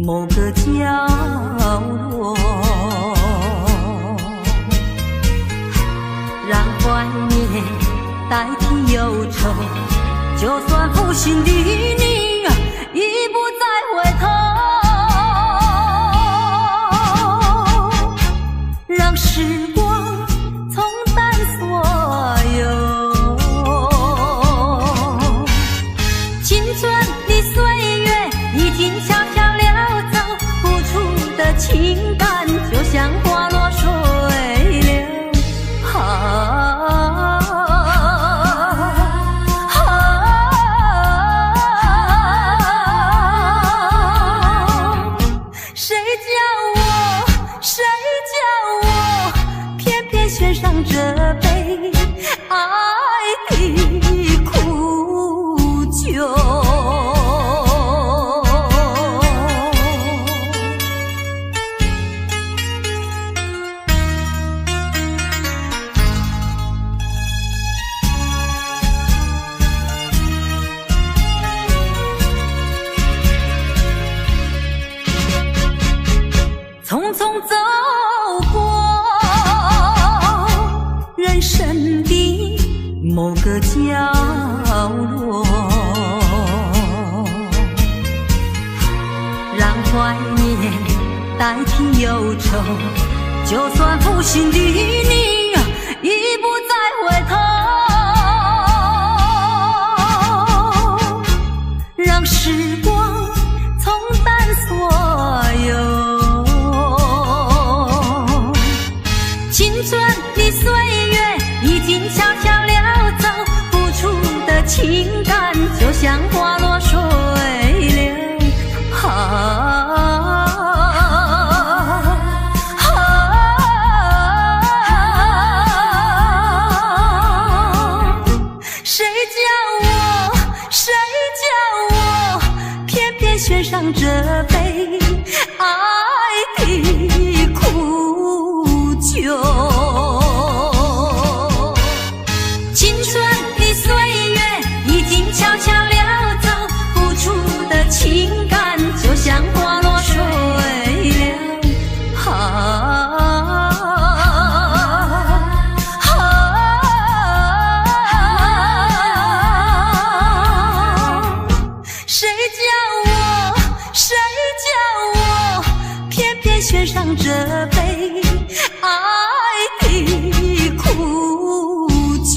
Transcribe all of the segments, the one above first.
某个角落，让怀念代替忧愁。就算负心的你已不再回头，让时光冲淡所有。青春的岁月已经悄悄溜走，付出的情感就像花落水流。献上这杯爱的苦酒。匆匆走过人生的某个角落，让怀念代替忧愁。就算负心的你已不再回头，让时光冲淡所有。青春的岁月已经悄悄溜走，付出的情感就像花落水流。谁叫我偏偏选上这杯爱的苦酒。青春的岁月已经悄悄溜走，付出的情感就像花落水流。谁叫我偏偏选上这杯爱的苦酒。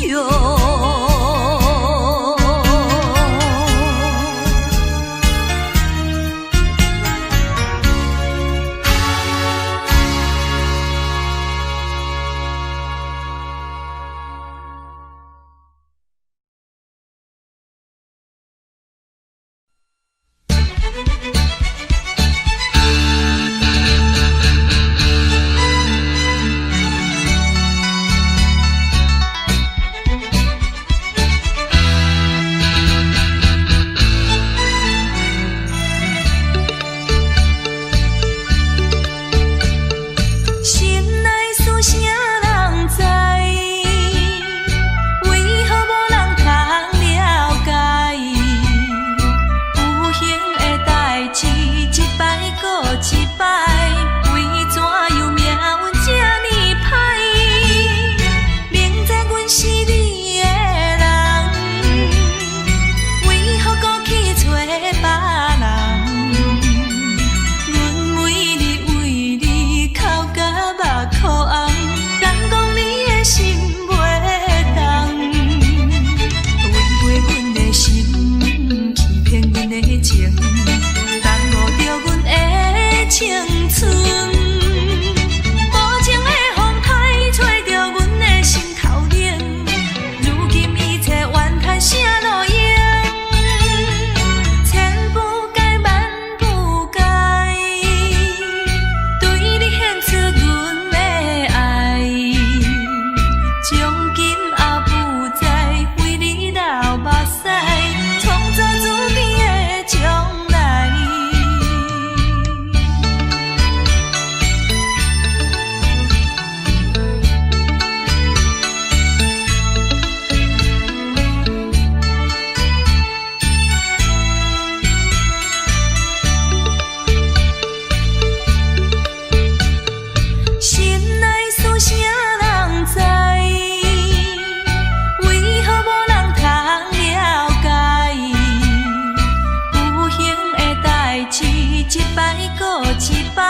一摆过一摆，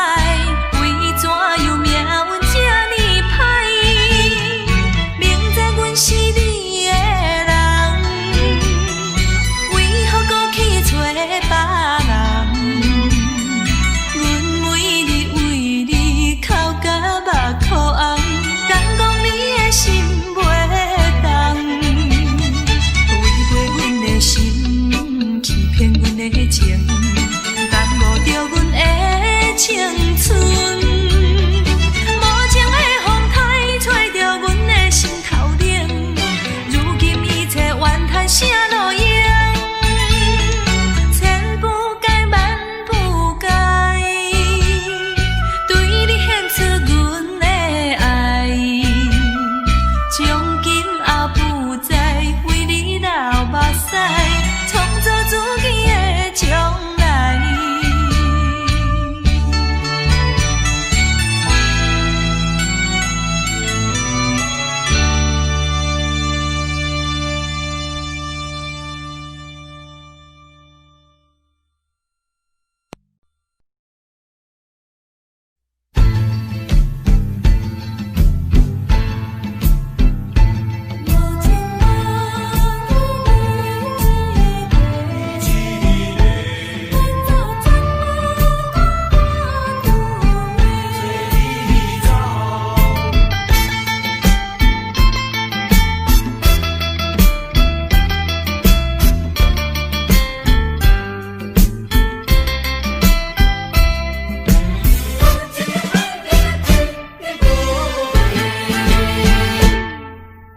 为怎又命运这呢歹？明知阮是你的人，为何搁去找别人？阮为你哭甲目眶红，敢讲你的心袂动？违背阮的心，欺骗阮的情。着阮的青春，无情的风台吹着阮的心头冷。如今一切怨叹啥路用？千不该万不该，对你献出阮的爱。从今后不再为你流目屎，创造自己的将来。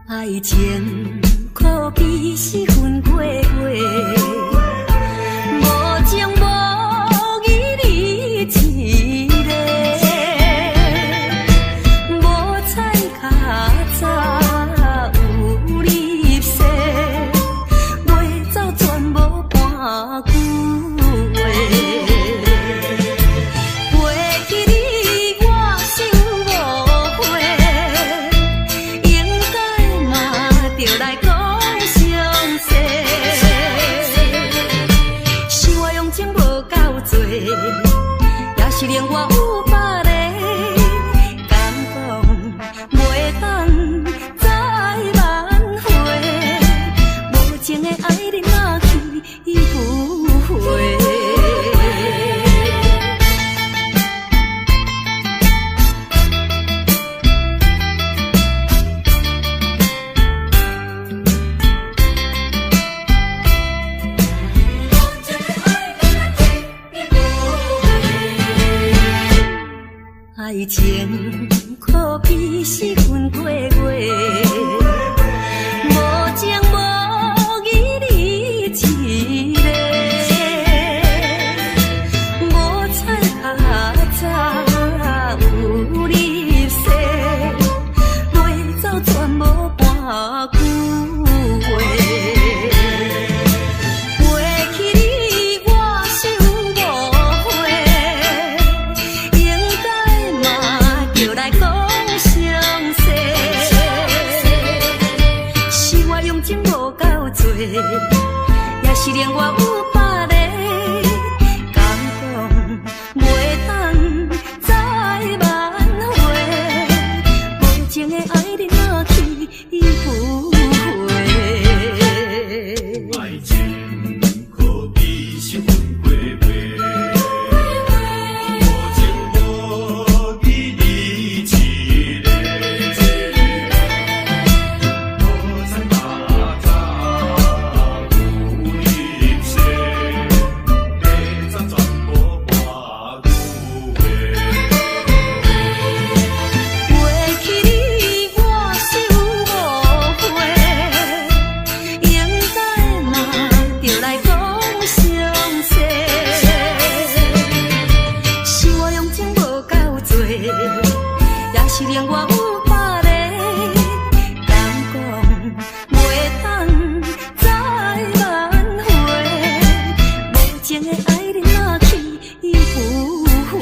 爱情可比是分过过，无情无义你一个，无彩较早有你说，袂走全无半句话。袂记你我想无悔。就来讲详细，是我用情无够多，也是令我有别个，敢讲袂当再挽回，无情的爱你若去不回。爱情可比是分过过，无情无义你一个，无彩较早有你说，袂走全无半句话。袂记你我想无悔。就来讲详细，是我用情无够多，也是令我有别个，敢讲袂当再挽回，无情的爱你若去不回。爱情可比是分过过。也是令我有别个，敢讲袂当再挽回，无情的爱你若去不回。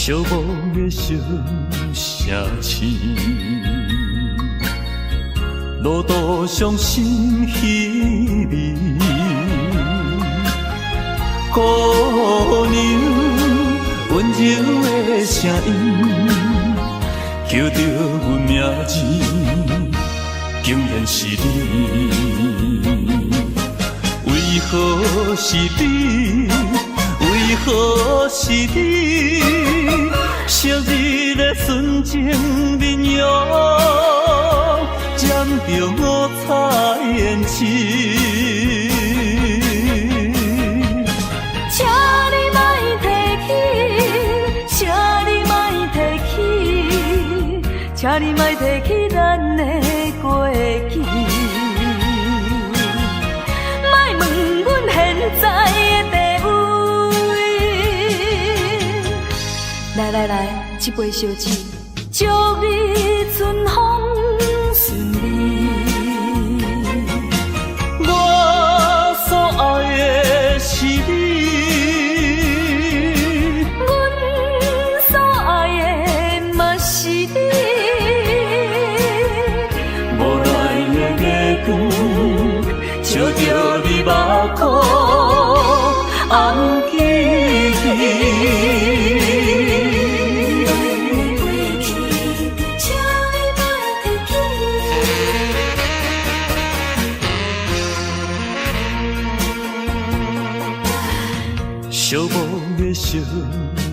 寂寞的小城市，路途伤心稀微，姑娘温柔的声音，叫着阮名字，竟然是你。为何是你？为何是你？昔日的纯情面容，染着五彩胭脂。请你莫提起，请你莫提起，请你莫提起咱的过去。莫问阮现在的地位。来，一杯烧酒，祝你春风顺利。我所爱的是你，阮所爱的嘛是你。无奈的月光，照着你目眶红记记。寂寞的小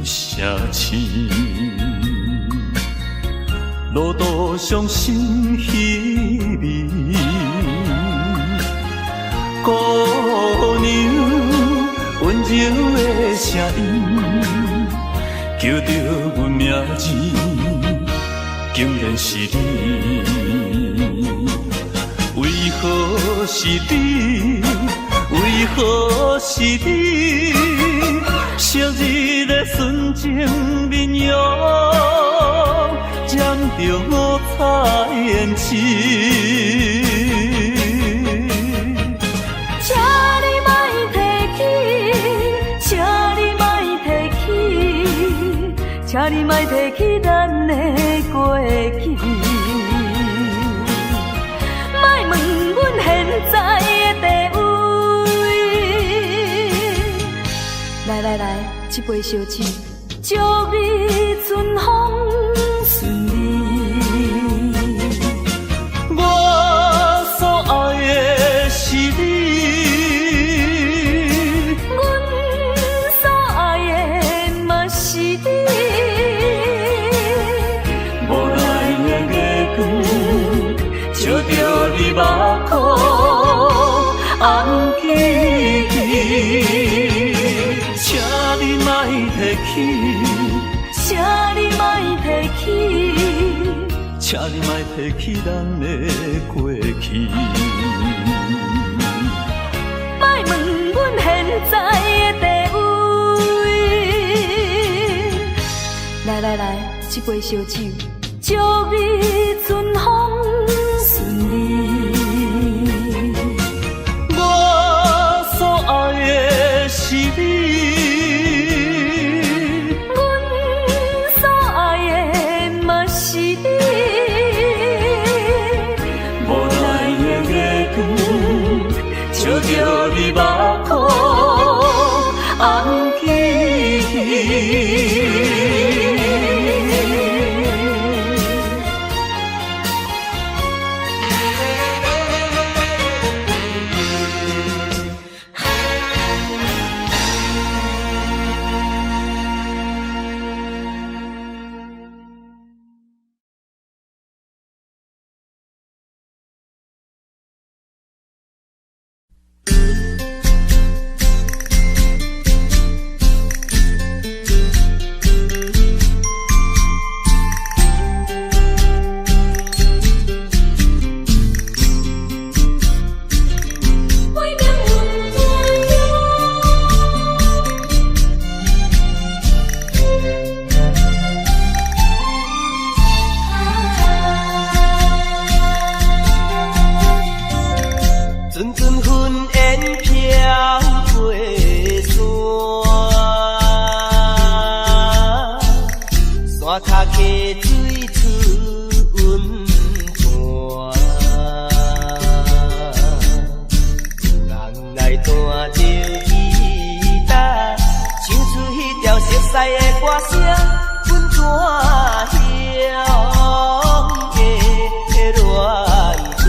城市，路途伤心稀微，姑娘温柔的声音，叫着阮名字，竟然是你。为何是你？为何是你？昔日的纯情面容，染着五彩胭脂。请你莫提起，请你莫提起，请你莫提起咱的过去。莫问阮现在的地位。来，一杯烧酒，祝你春风顺利。我所爱的是你，阮所爱的嘛是你。无奈的月光，照着你目眶红记记。请你莫提起，请你莫提起，请你莫提起咱的过去。莫问阮现在的地位。来，一杯烧酒，祝你春风顺利。我所爱的是你。照着你目眶红记记。弹着吉他，唱出迄条熟悉的歌声，阮怎乡的恋歌，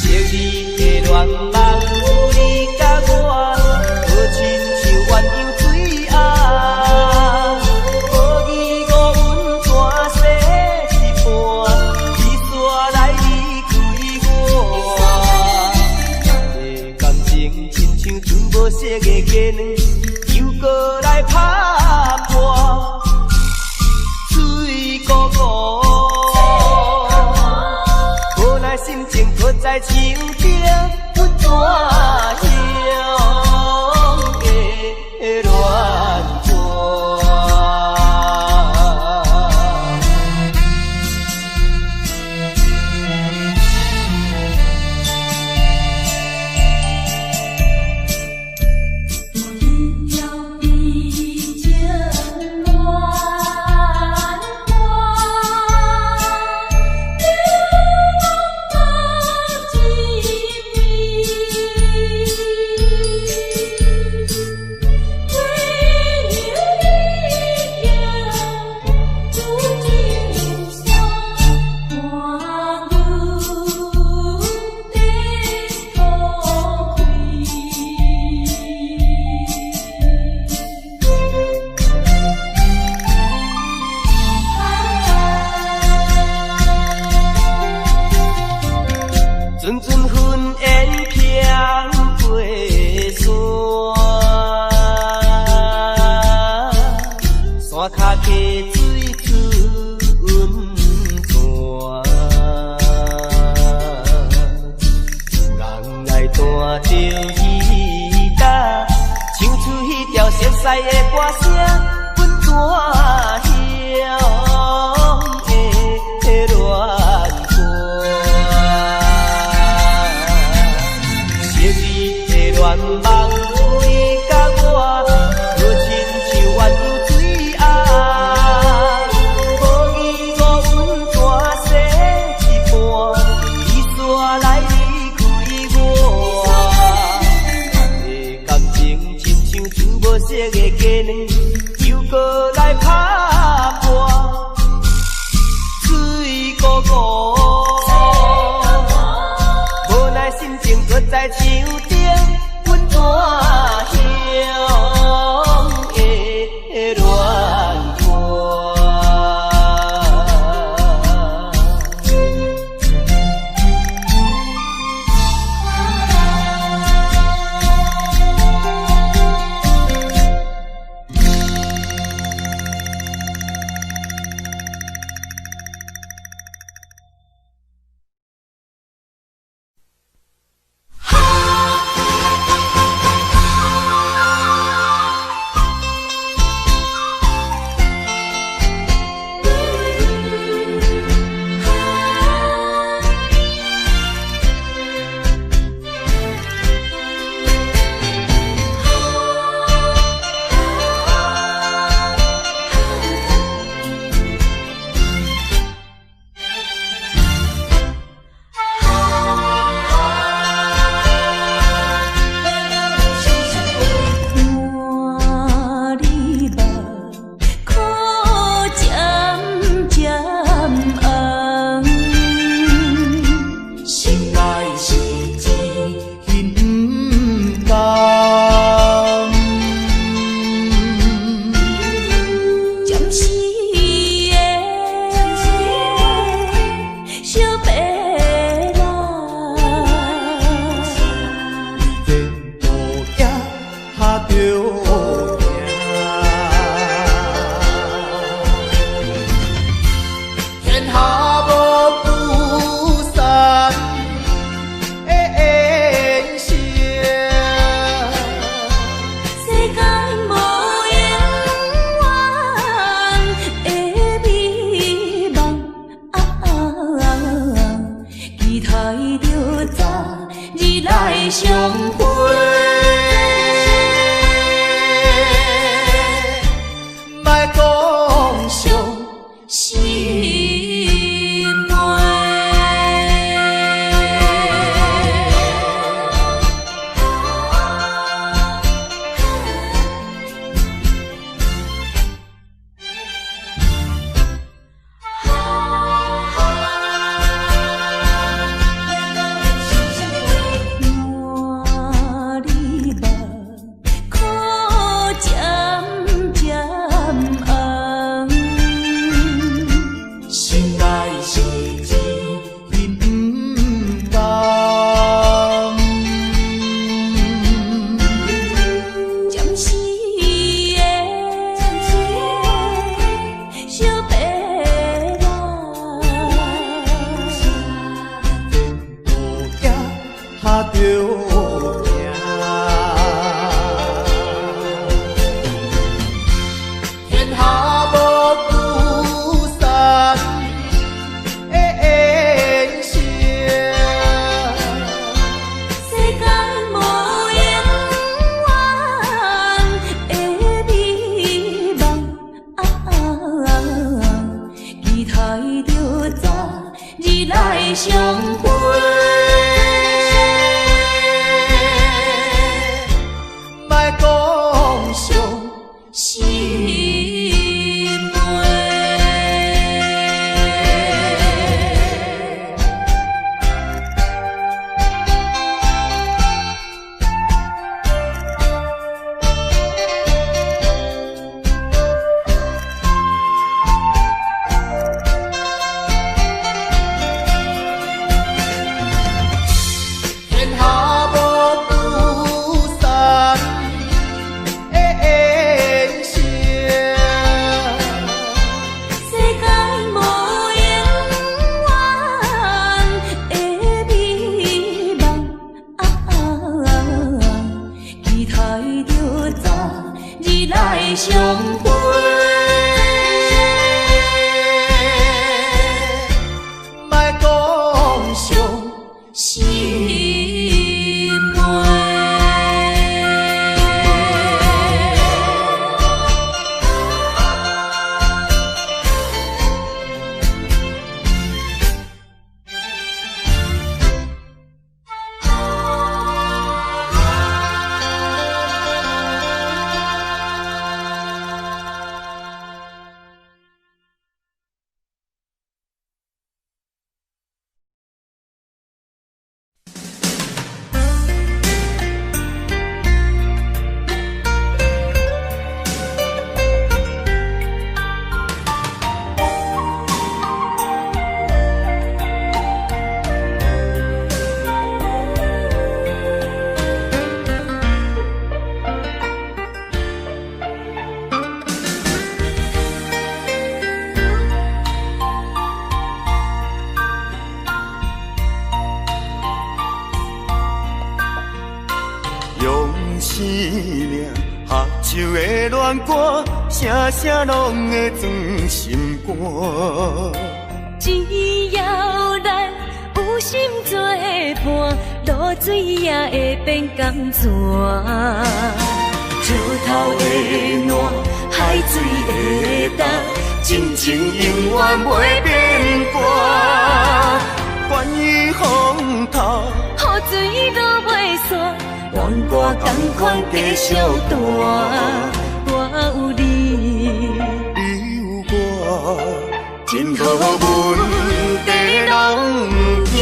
昔日的恋梦有你甲我，好亲像鸳鸯水鸭，无义无阮大西一半，伊煞来离开我，的感情亲像船无色的鸡卵，又搁来拍破，水汩汩，无奈心情搁在树顶，阮怎乡的恋歌。阵阵云烟飘过山，山脚溪水出温泉，人来弹着吉他，唱出迄条熟悉的歌声，阮怎乡的恋歌。恋梦有你甲我，好亲像鸳鸯水鸭，无义无阮大西一半，伊煞来离开我，的感情亲像船无色的鸡卵，又搁来拍破，水汩汩，无奈心情搁在树顶。怎乡的恋歌。相会，莫讲伤心话。心话。生命合唱的恋歌，声声拢会钻心肝。只要咱有心作伴，露水也会变甘泉。石头的烂，海水的干，真情永远袂变卦。关于风头，雨水都袂散。愿我同款继续大，我有你，你有我，真好阮地拢行。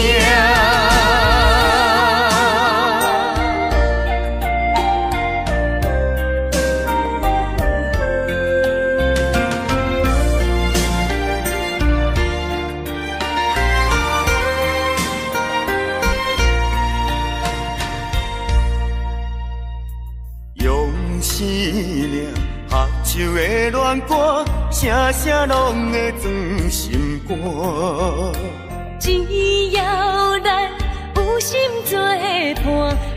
生命合唱的恋歌，声声拢会钻心肝。只要咱有心作伴，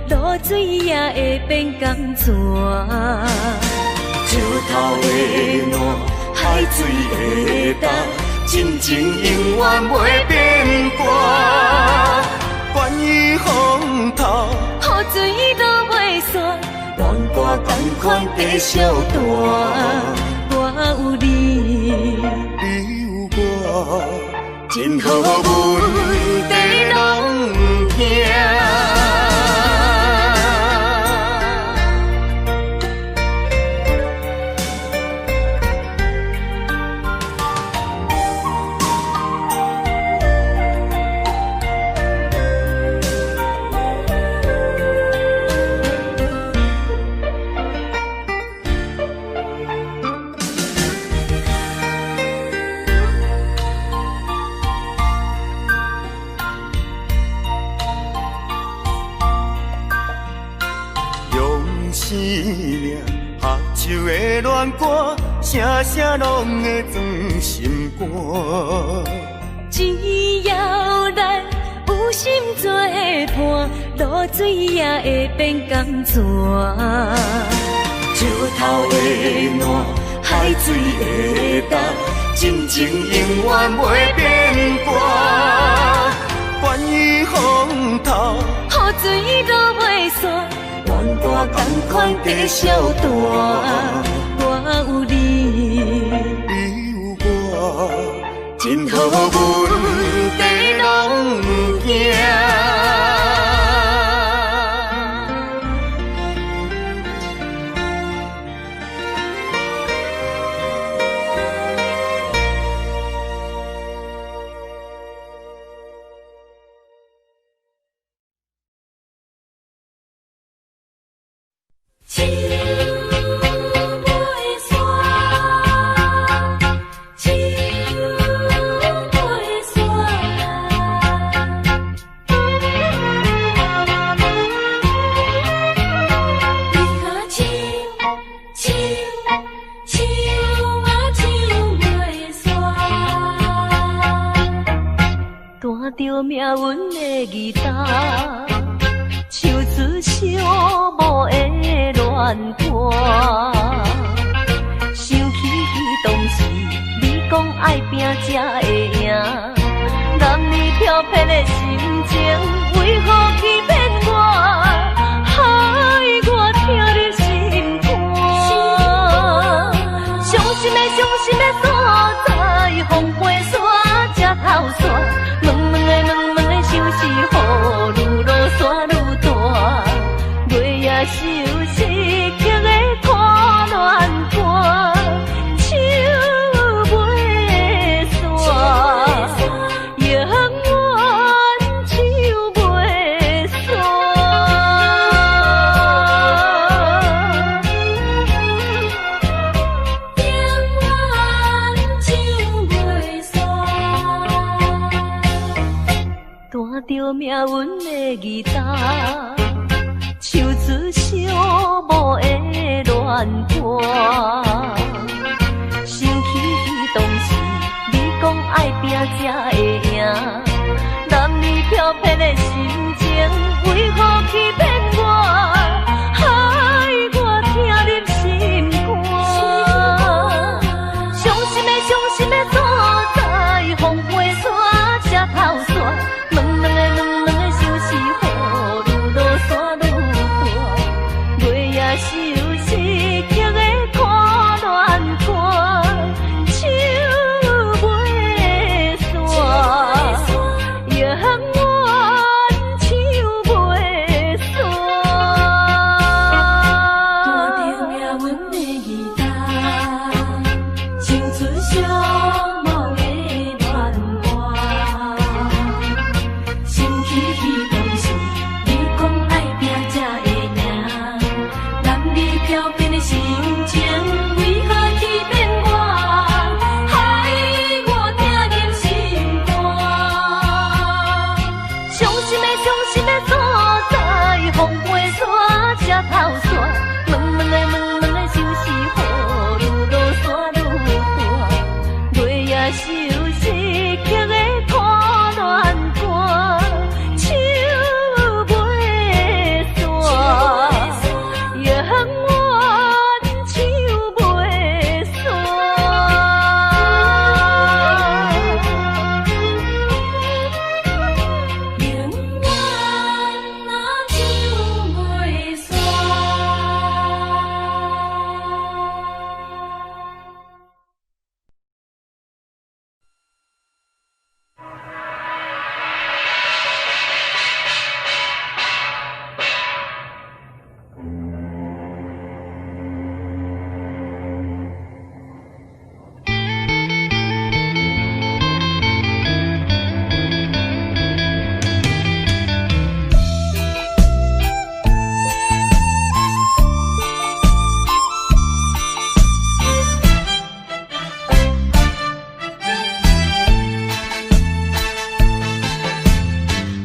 露水也会变甘泉。石头的烂，海水的干，真情永远袂变卦。关于风头，雨水都袂散。愿我同款继续大，我有你，你有我，真好阮地拢行。生命合唱的恋歌，声声拢会钻心肝。只要咱有心作伴，露水也会变甘泉。石头的烂，海水的干，真情永远袂变卦。关于风头，雨水都袂散。愿我同款继续大，我有你，你有我，真好阮地拢行。树尾山，树尾山。着命运的义答，唱出寂寞的恋歌。想起当时你讲爱拼才会赢，男女飘撇的心情为风飞沙才透煞，问问的想是雨愈落山愈大，月夜愁思曲的看乱歌，手袂煞，永远手袂弹着命运的吉他，唱出寂寞的乱歌。想起当时你讲爱拼才会赢，男女飘撇的心情，为何欺骗我，害我听入心肝？伤心的所在，风飞沙才透煞。问的想是雨愈落山愈大，月夜愁思曲的看乱歌，手袂煞，永远手袂煞。弹着命运的吉他，唱出寂寞的乱歌。想起当时你讲爱拼才会赢，男女飘撇的心情，为何欺骗我，害我听入心肝？伤心的所在，风飞沙才透煞。问的想是雨愈落山愈大，月夜愁思曲的看乱歌，手袂煞，永远手袂煞。永远手袂煞。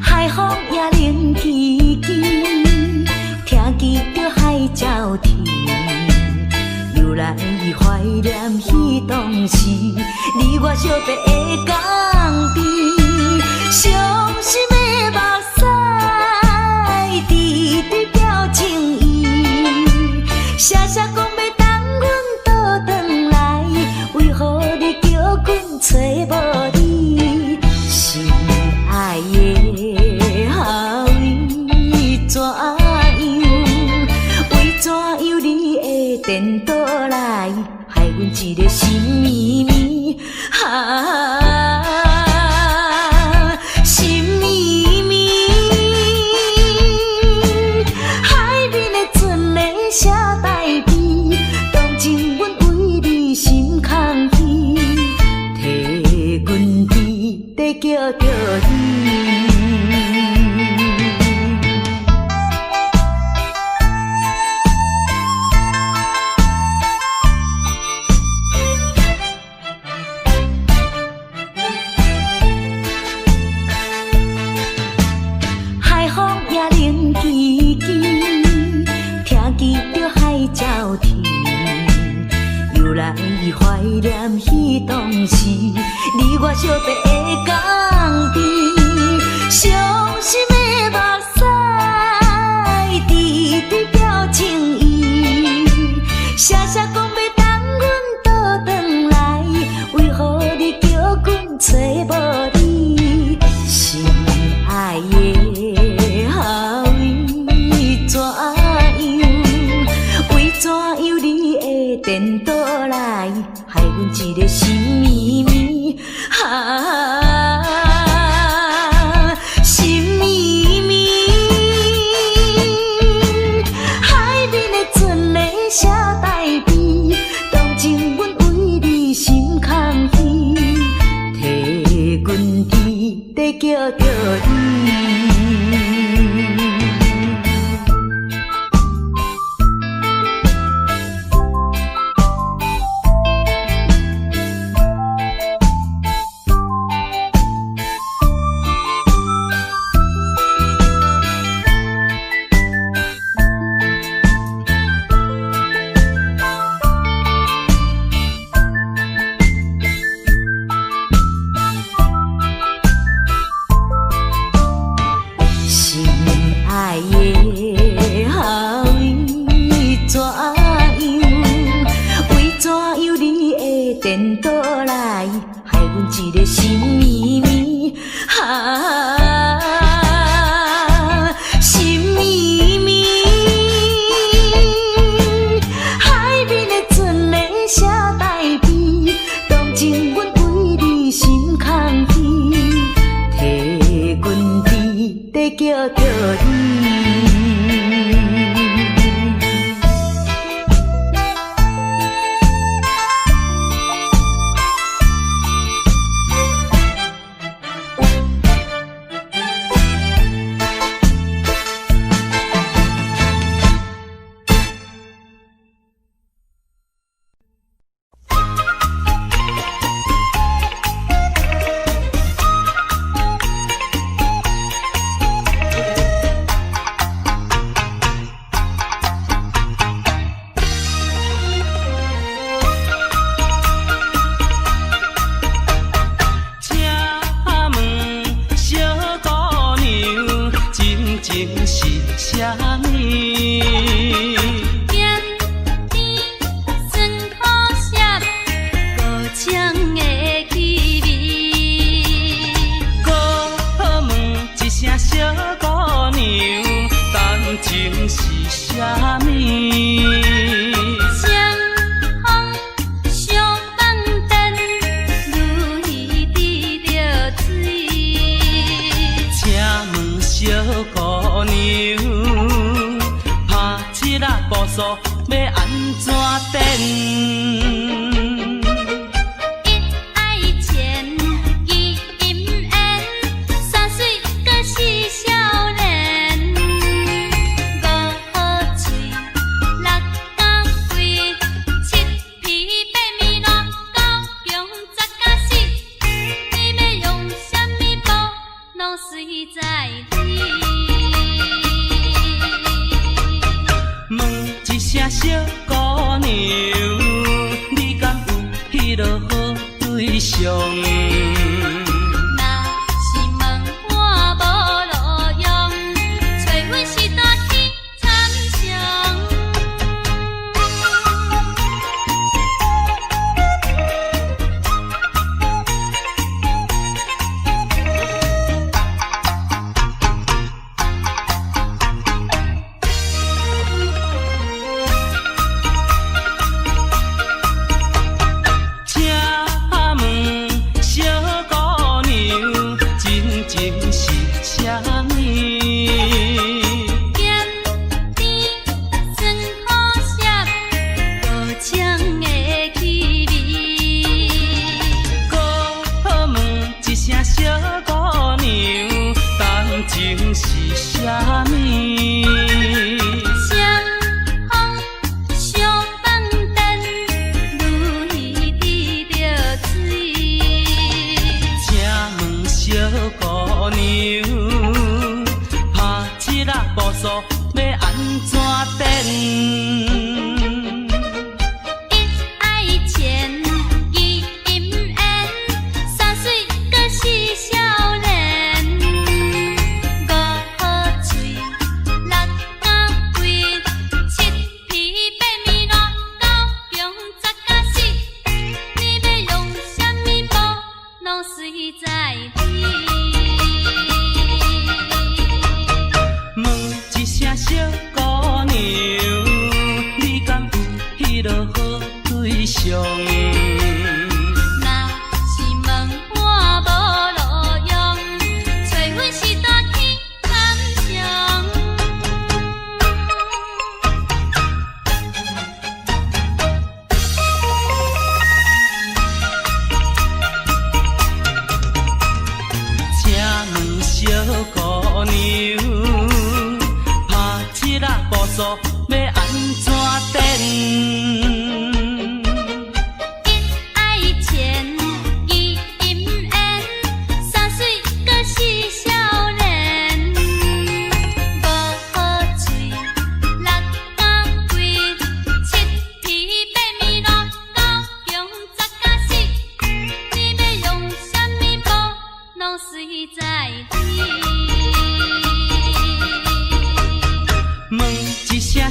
海风也冷凄凄，听见着海鸟啼，又来怀念彼当时，你我相别的港边，伤心的目屎，滴滴表情意，写讲要等阮倒转来，为何你叫阮找无你？心爱的好为怎样？为怎样你会颠倒来，害阮一个心绵绵心绵绵，海面的船的写代志，当真阮为你心空虚，替阮记得叫着你。海风也冷凄凄，听见着海鸟啼，又来怀念彼当时，你我相别的港边，伤心的目屎，滴滴表情意，写讲要等阮倒转来，为何你叫阮找无你？心爱的好为怎样？为怎样你会颠倒来，害阮一个心绵绵爱的后为怎样？为怎样你会颠倒来，害阮一个心绵绵心绵绵。海面的船咧写台词，当情阮为你心空虚，替阮在叫着你。在你。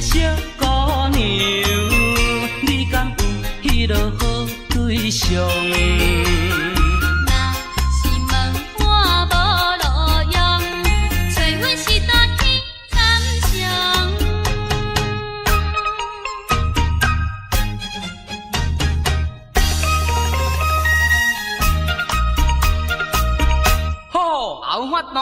声小姑娘，你敢有迄落好对象？有法度。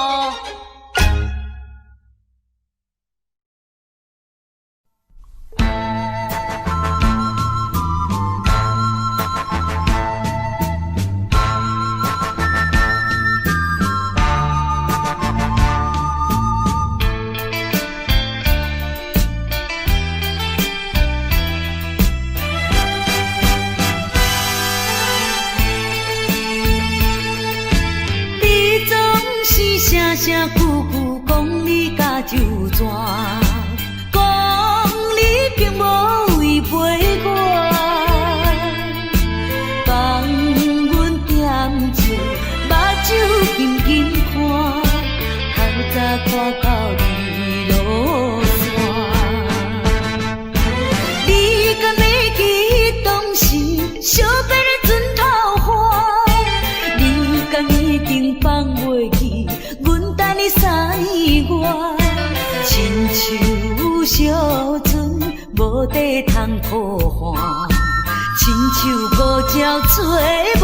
声声句句讲你甲就全，讲你并无违背我，放阮点酒，目睭紧紧看，透早看到日落山。你敢袂记当时相别的船头花？你敢已经放袂记？你三月，亲像小船无底通靠岸，亲像孤鸟吹无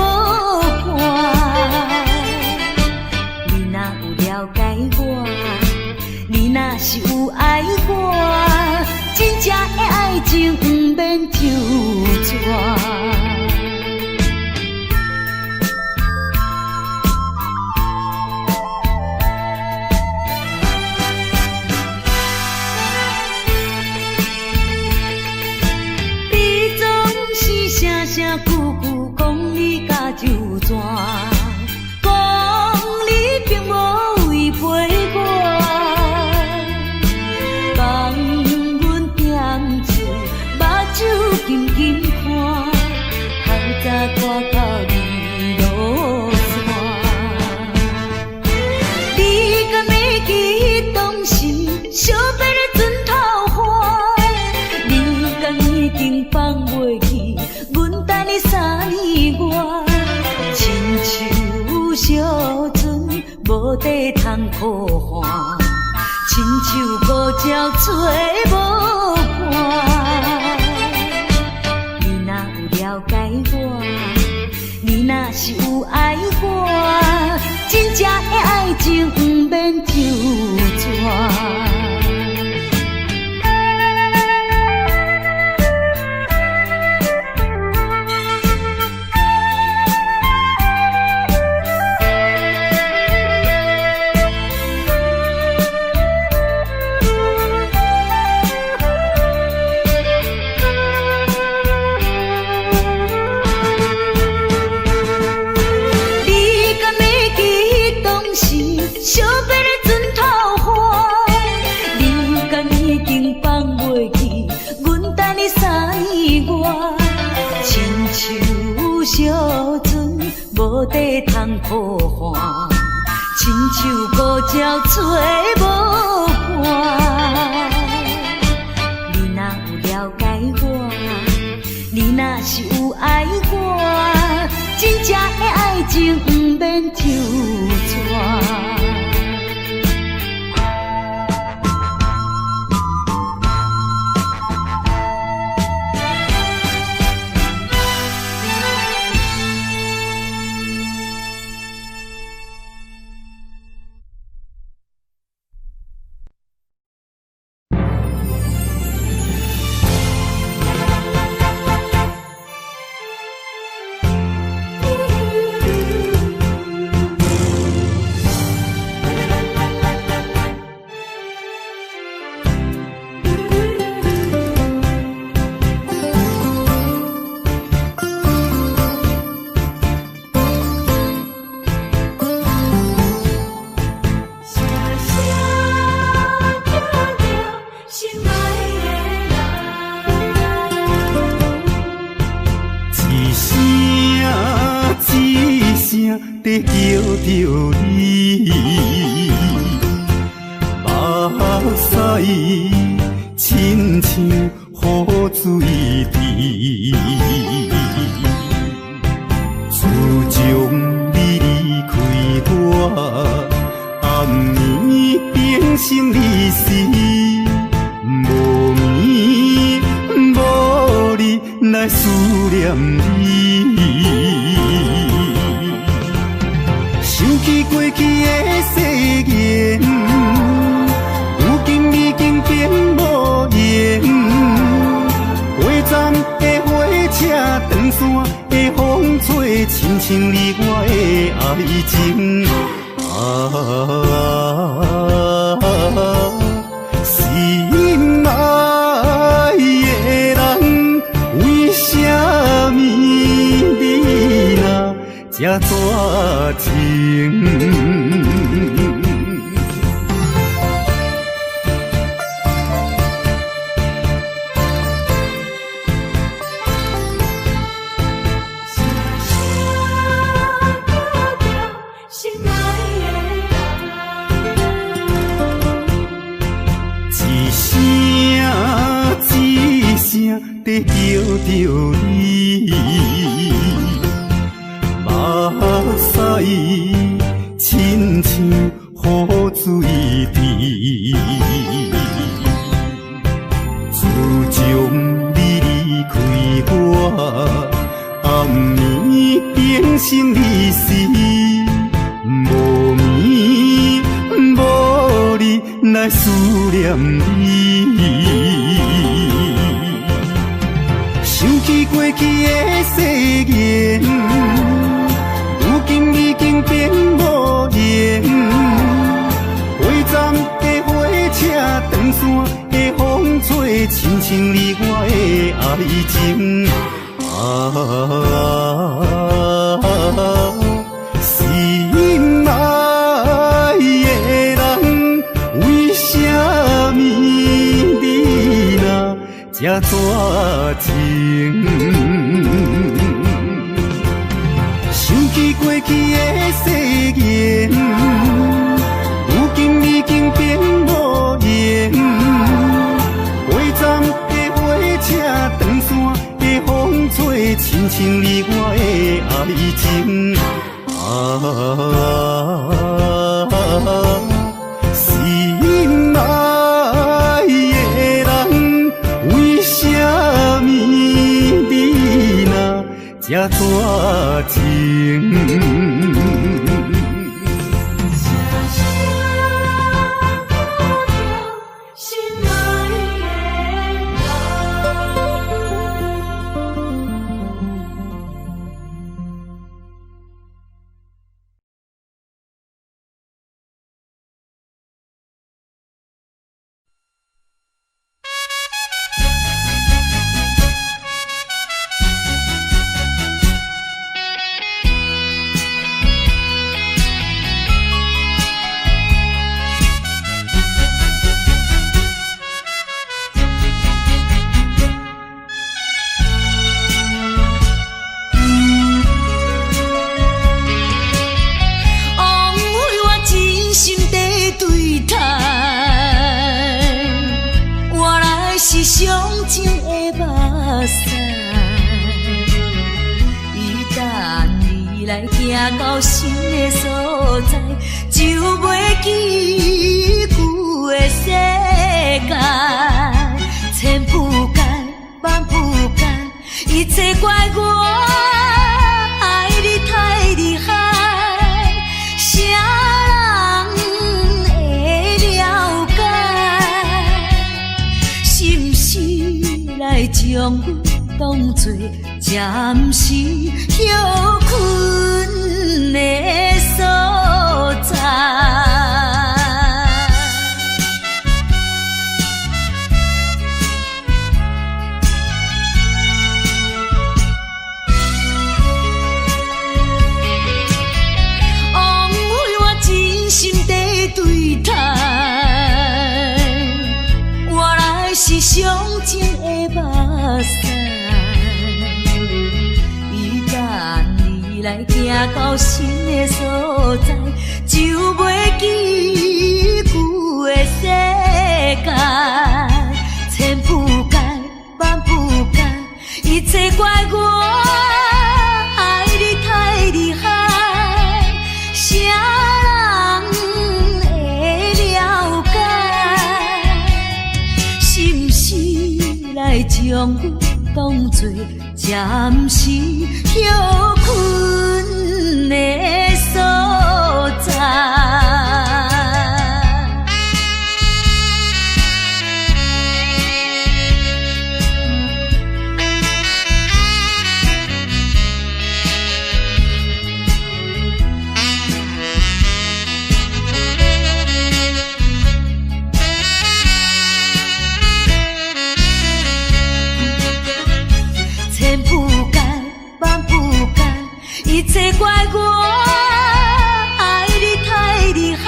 伴。你若有了解我，你若是有爱我，真正的爱情不免纠缠。声句句讲你甲就全，讲你并无违背我，放阮点酒，目睭紧紧看，透早看到日落山。你敢袂记当时相别的船头花？你敢已经放袂记？你三年外，亲像小船无底通靠岸，亲像孤鸟吹无伴。你若有了解我，你若是有爱我，真正的爱情不免纠缠。相别的船头花，你敢已经放袂记？阮等你三年外，亲像小船无底通靠岸，亲像孤鸟吹无伴。你若有了解我，你若是有爱我，真正的爱情不免纠缠。在叫着你，目屎亲像雨水滴，自从你离开我，暗暝变成离死，无眠无日来思念你，想起过去的誓言，如今已经变无言。火站的火车，长线的风吹，亲像你我的爱情。心爱的人，为什么你若这绝情？在叫着你，目屎亲像雨水滴，自从你离开我，暗暝变成离死，无眠无日来思念你。想起过去的誓言，如今已经变无言。火站的火车，长线的风吹，亲像你我的爱情。心爱的人，为什么你若这绝情？想起过去的誓言，如今已经变无言。火站的火车，长线的风吹，亲像你我的爱情。心爱的人，为什么你若这绝情？行到新的所在，就袂记旧的世界。千不甘，万不甘，一切怪我爱你太厉害。啥人会了解？是不是来将我当作暂时休困的所在？枉费我真心地对待，原来是上情的目屎。来行到新的所在，就袂记旧的世界。将阮当作暂时休困的所在。一切怪我爱你太厉害，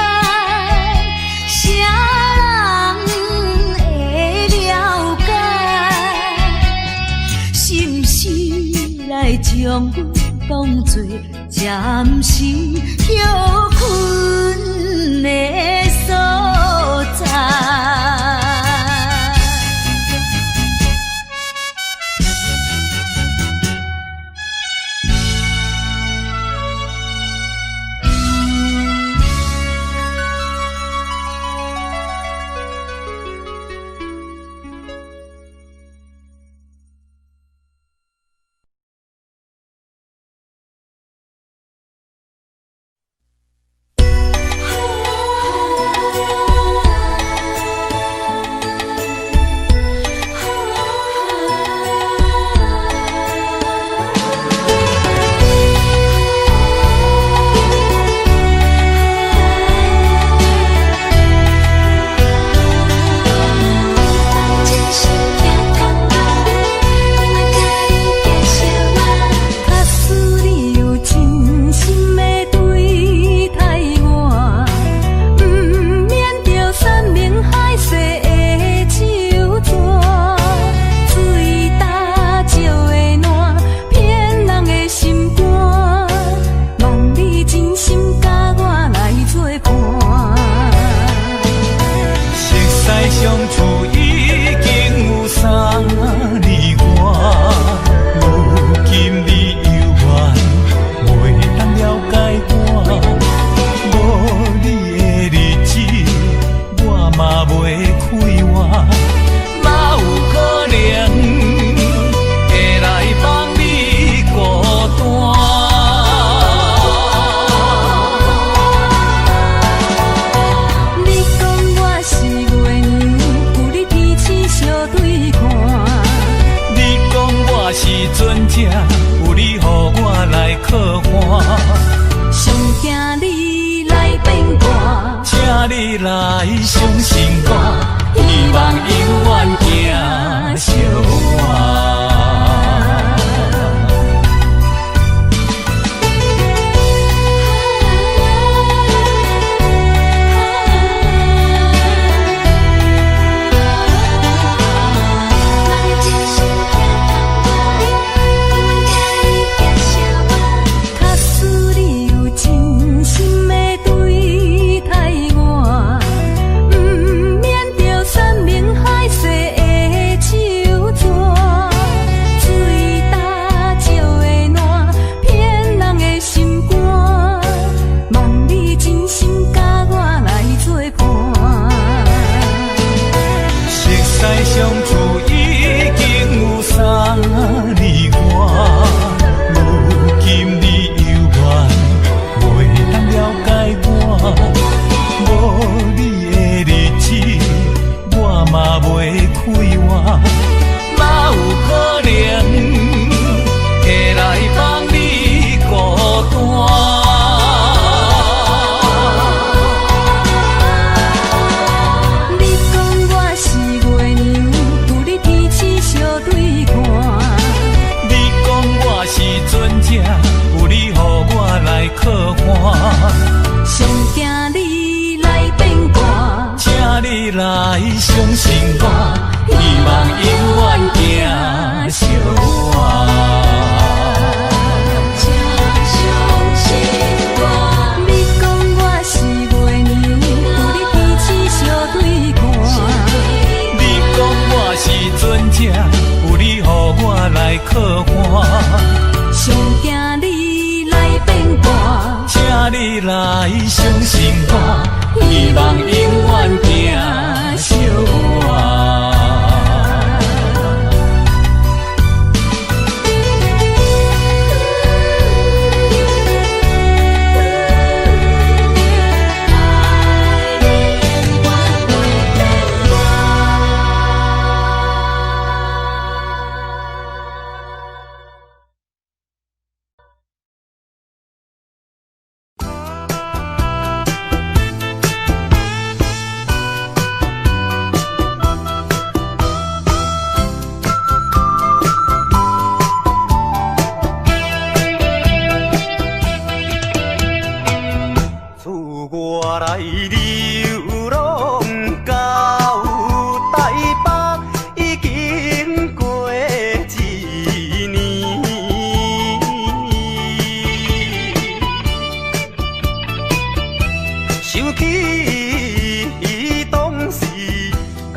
啥人会了解？是不是来将阮当作暂时休困的所在？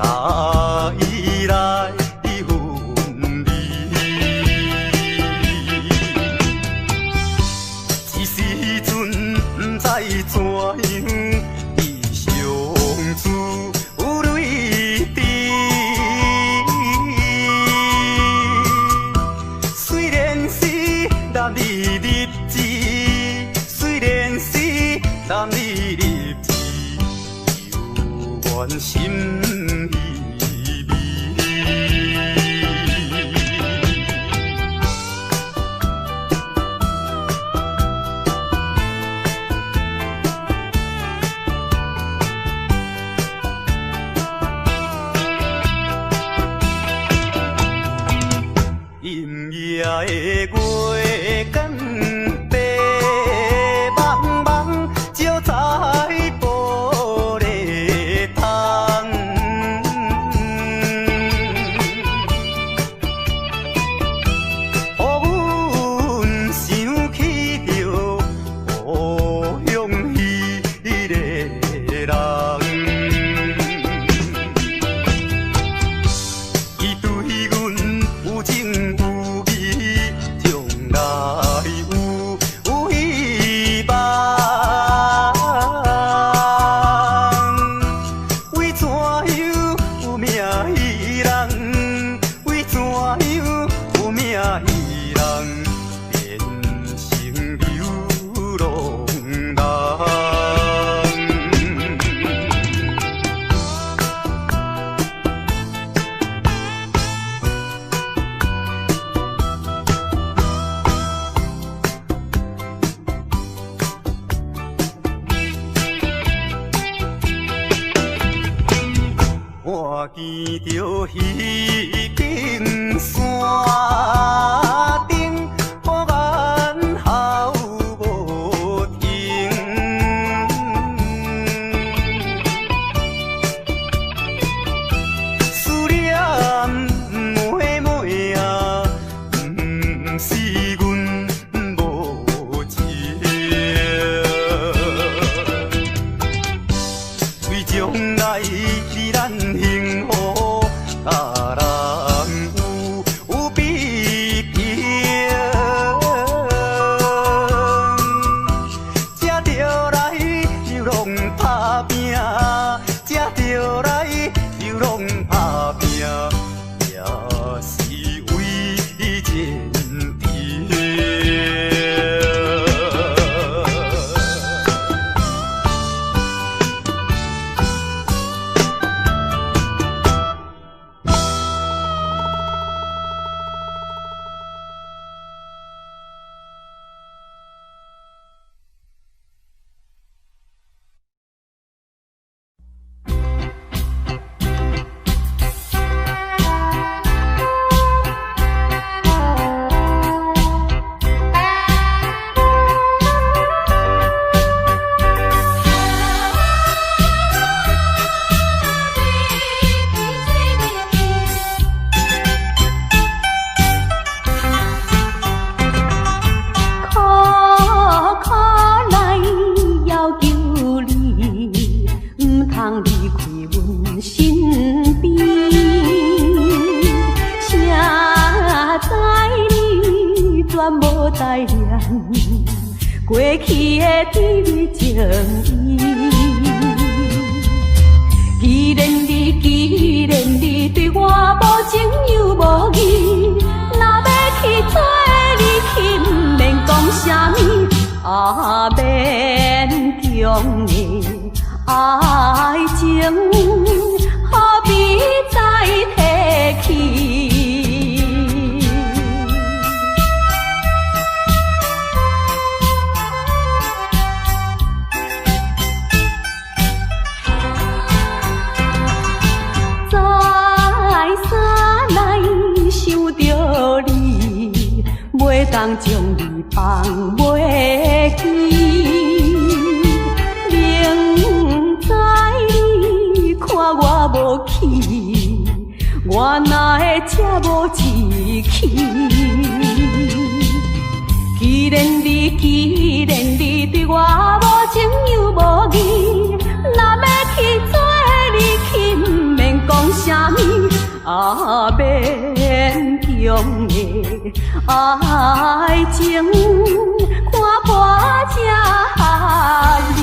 甲伊来分离。一时阵不知怎样，伊相思有泪滴。虽然是男儿日子，虽然是男儿日子，有缘心依偎。阴夜的月光白茫茫，照在玻璃窗。予阮想起着故乡迄个人。伊对阮有情有义，将来有希望。为怎样有命伊人？为怎样有命伊人？变成流浪人。我见着彼根山顶，呼眼号无停。思念妹妹啊，不是阮无情。为将来咱幸福，甲人有比拼，才着来流浪打拼，才着来流浪打拼，也是为前程。过去的甜蜜情意，既然你对我无情又无义，若要去做你去，毋免讲啥物，免强的爱情，何必再提起？袂当将你放袂记，明知你看我无气，我哪会这无志气？既然你对我无情又无义，若要去做你去，毋免讲免强的爱情，看破这离。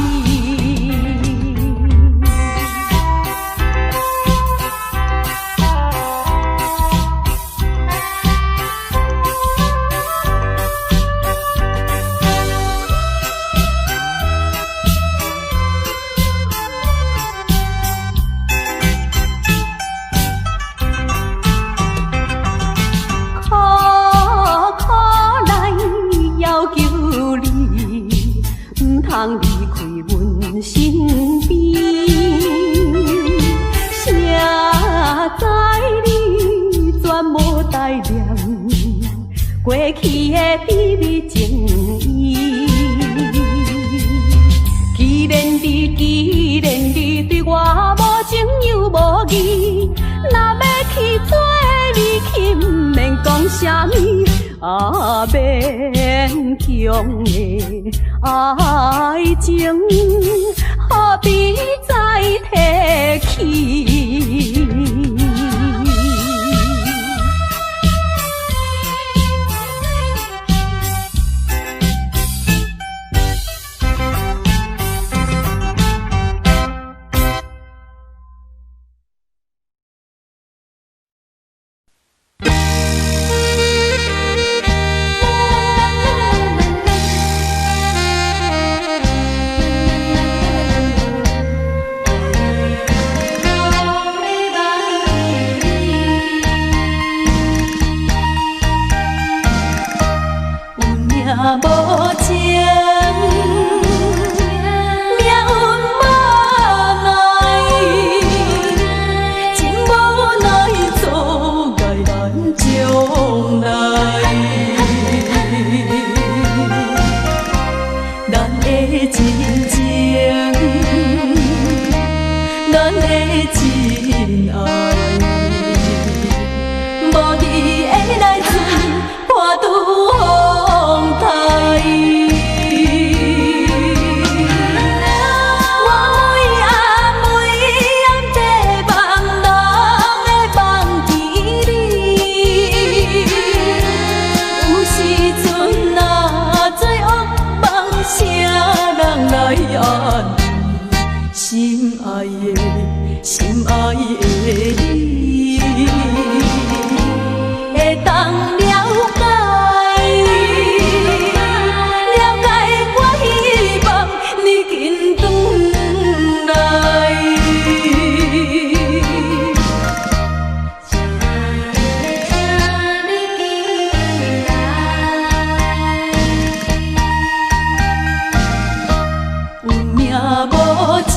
通离开阮身边，谁知你全无带念过去的秘密情意。既然你对我无情又无义，若要去做你去，不免讲啥物，勉强的爱情，何必再提起？无情，命运无奈，真无奈阻碍咱将来。咱的真情，咱的真爱，无你的来船破拄风台。心爱的你，会当了解我希望你紧转来。有命无情。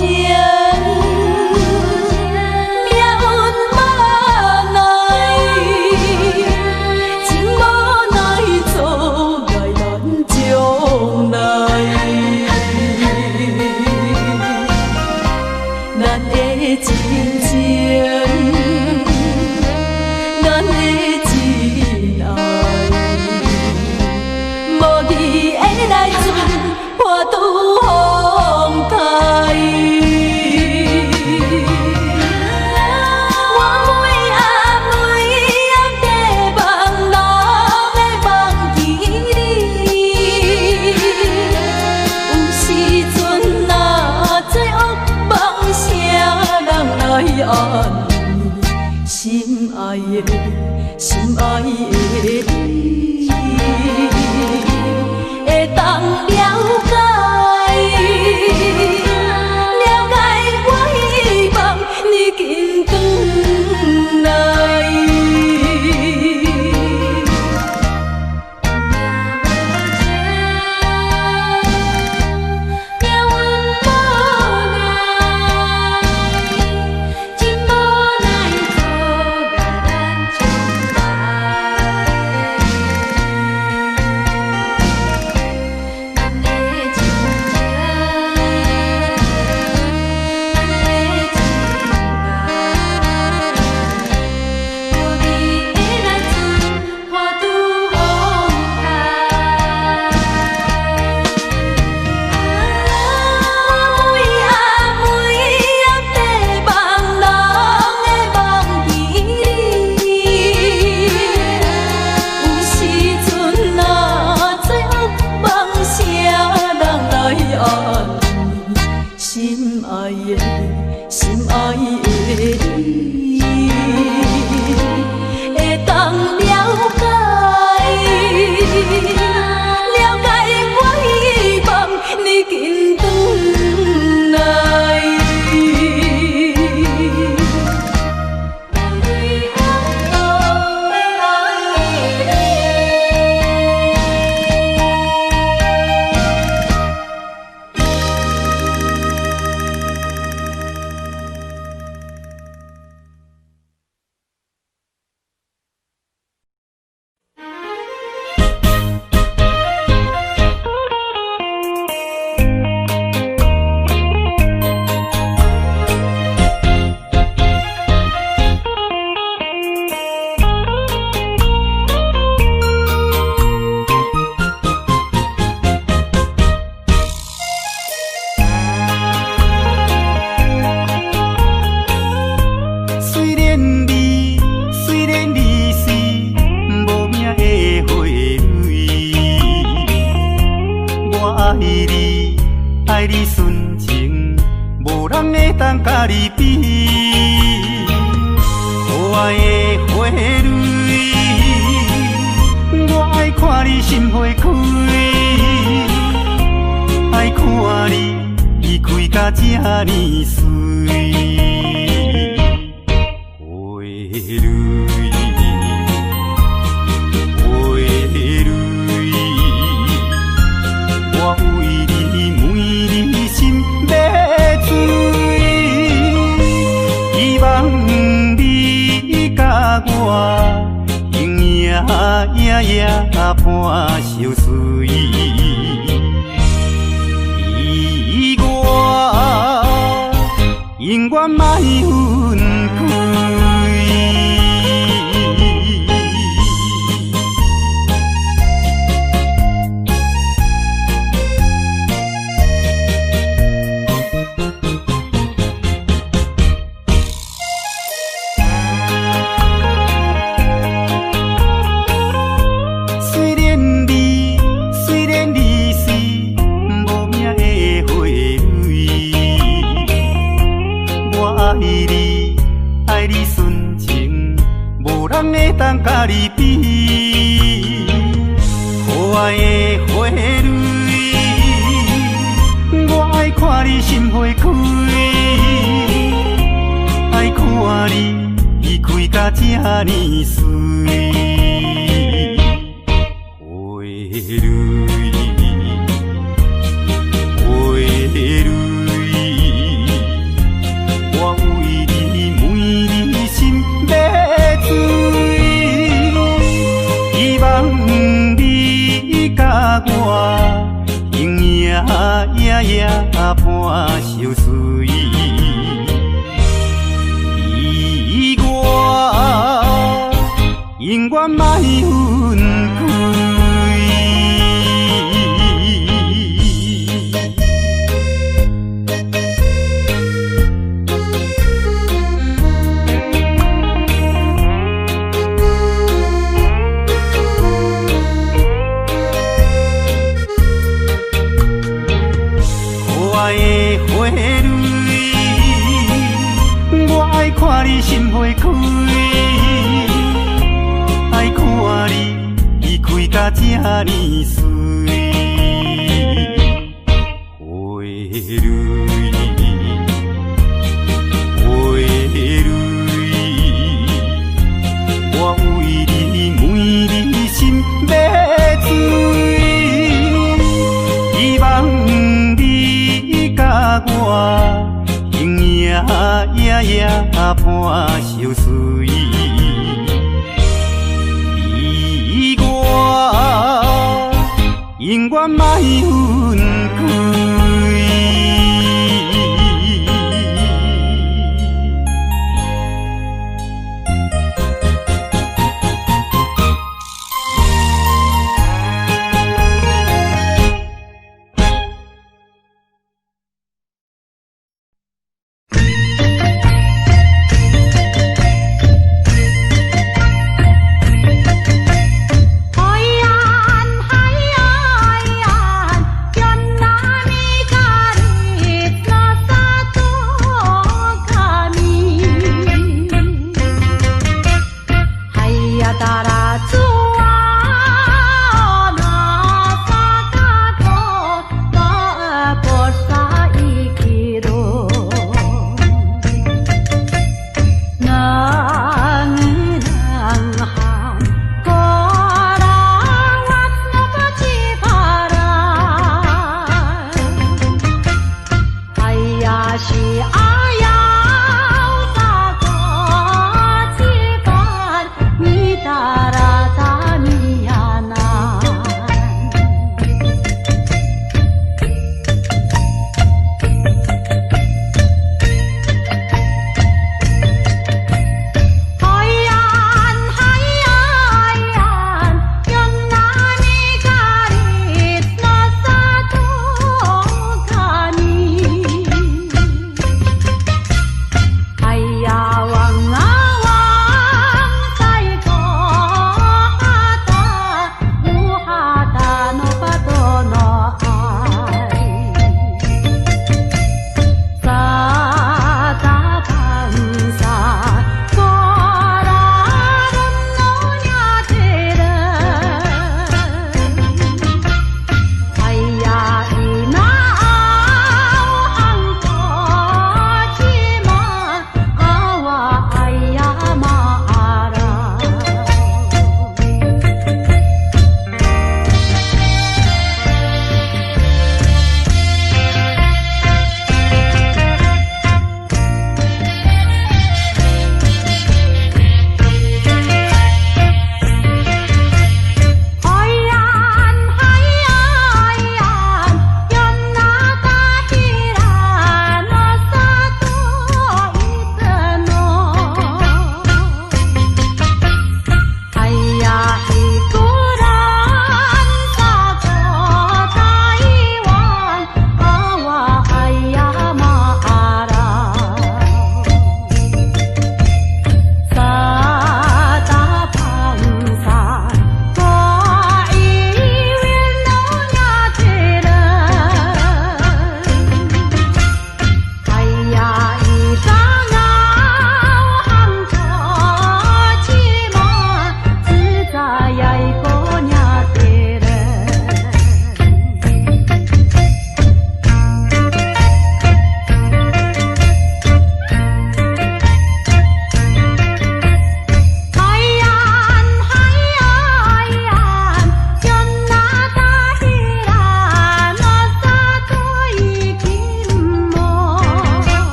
心爱的你，会当了解我希望你紧转来。情你纯情，无人会当甲你比。可爱的花蕊，我爱看你心花开，爱看你开甲这呢水。花蕊。我为你每日心要醉，希望你甲我永远伴相随，意外永远莫分开。爱你纯情，无人会当甲你比。可爱的花蕊，我爱看你心花开，爱看你开甲这呢水。花蕊，花蕊。我为你每日心要醉，希望你甲我永远伴相随，意外永远莫分开。花蕊，我爱看你心花开，爱看你开甲这呢水。花蕊，花蕊，我为你每日心要醉，希望你甲我永远伴相随，意外永远莫分开。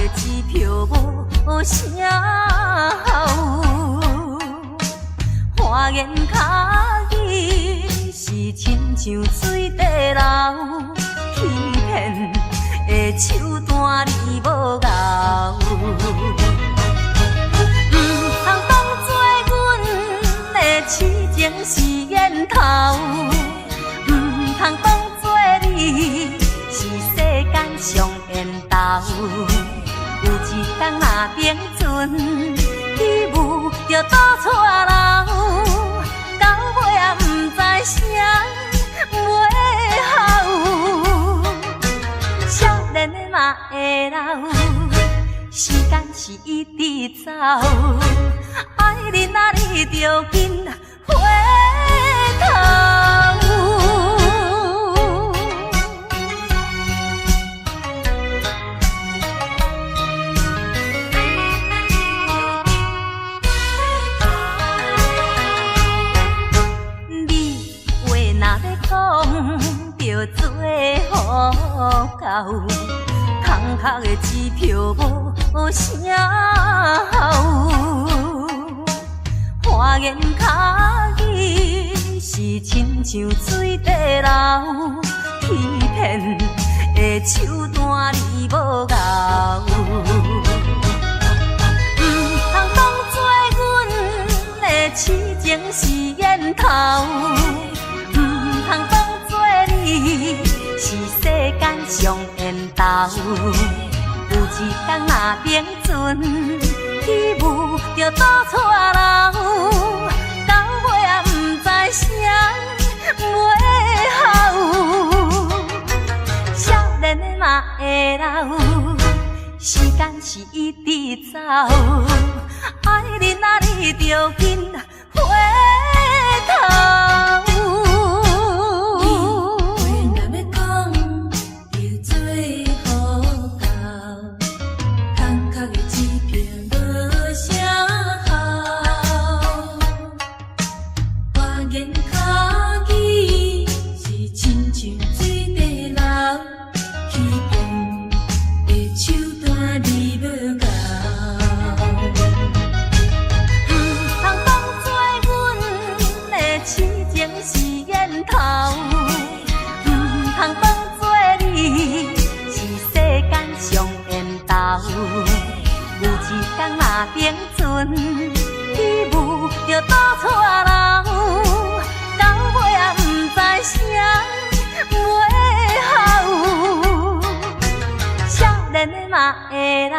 的支票无啥好，花言巧语是亲像水地流，欺骗的手段你无咬。通当作阮的痴情是烟头，通当作你是世间上缘投。有一天若冰船起舞就倒带流，到尾也不知啥袂好。少年的嘛会老，时间是一直走，爱你哪你着紧回头。着做好到，空壳的支票无啥好，花言巧语是亲像水地流，欺骗的手段你无咬。通当作阮的痴情是烟头，通当你是世间上缘投。有一天若冰船起舞就倒带流，到尾也不知啥袂好。少年的嘛会老，时间是一直走，爱你哪你着紧回头。冰船起舞就倒带流，到尾也不知啥袂好。少年的嘛会老，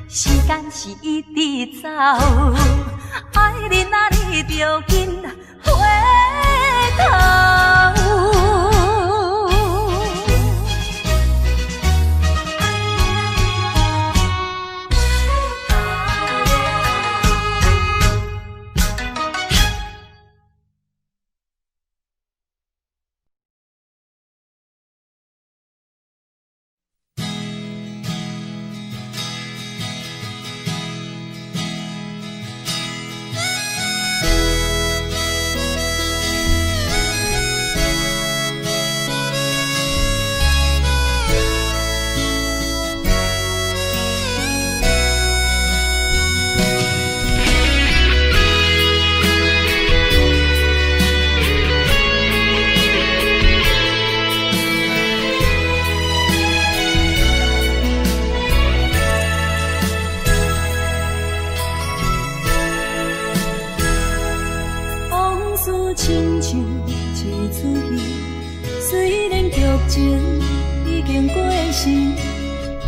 时间是一直走，爱你哪你着紧回头。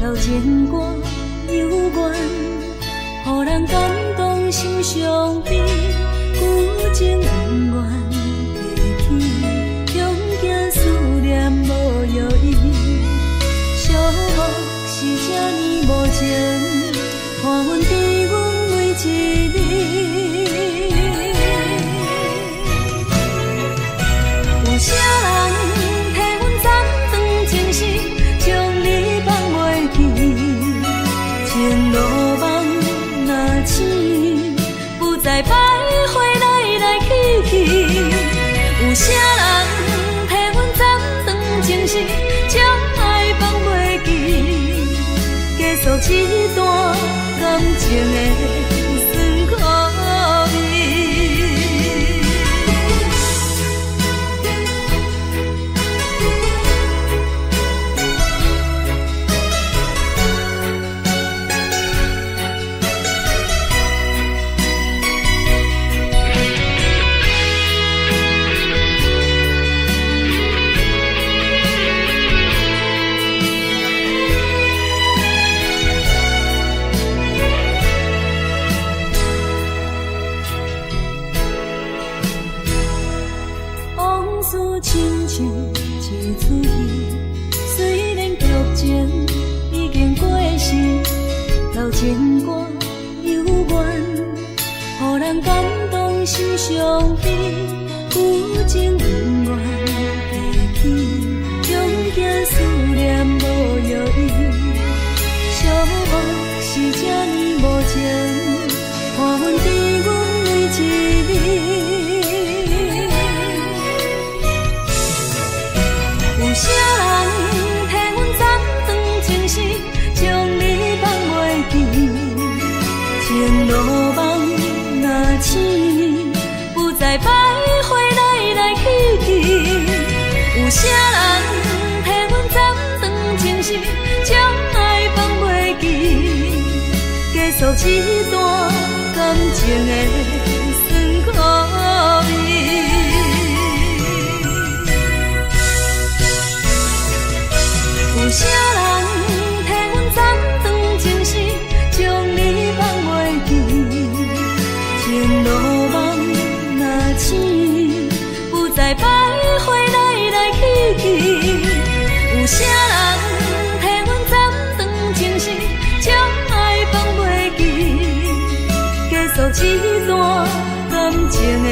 老情歌幽怨，予人感动心伤悲，旧情恩怨提起，恐惊思念无药医。寂寞是这呢无情，看阮伫阮每一日。有啥人替阮斩断情丝？情路梦若醒，不再徘徊来来去去。有啥人替阮斩断情丝，将爱放袂记，加速一段感情的酸苦味。往事亲像一出戏，虽然剧情已经过时，老情歌犹原，予人感动心伤悲，有情永远记起，用行思念无药医，寂寞是这呢无情，看阮伫阮每一日。有啥人替阮斩断情丝，将你放袂记？情路梦若醒，不再徘徊来来去去。有啥人替阮斩断情丝，将爱放袂记？结束一段感情的酸苦味。有啥人替阮斩断情丝，将你放袂记？情路梦若醒，不再徘徊来来去去。有啥人替阮斩断情丝，将爱放袂记？结束一段感情的。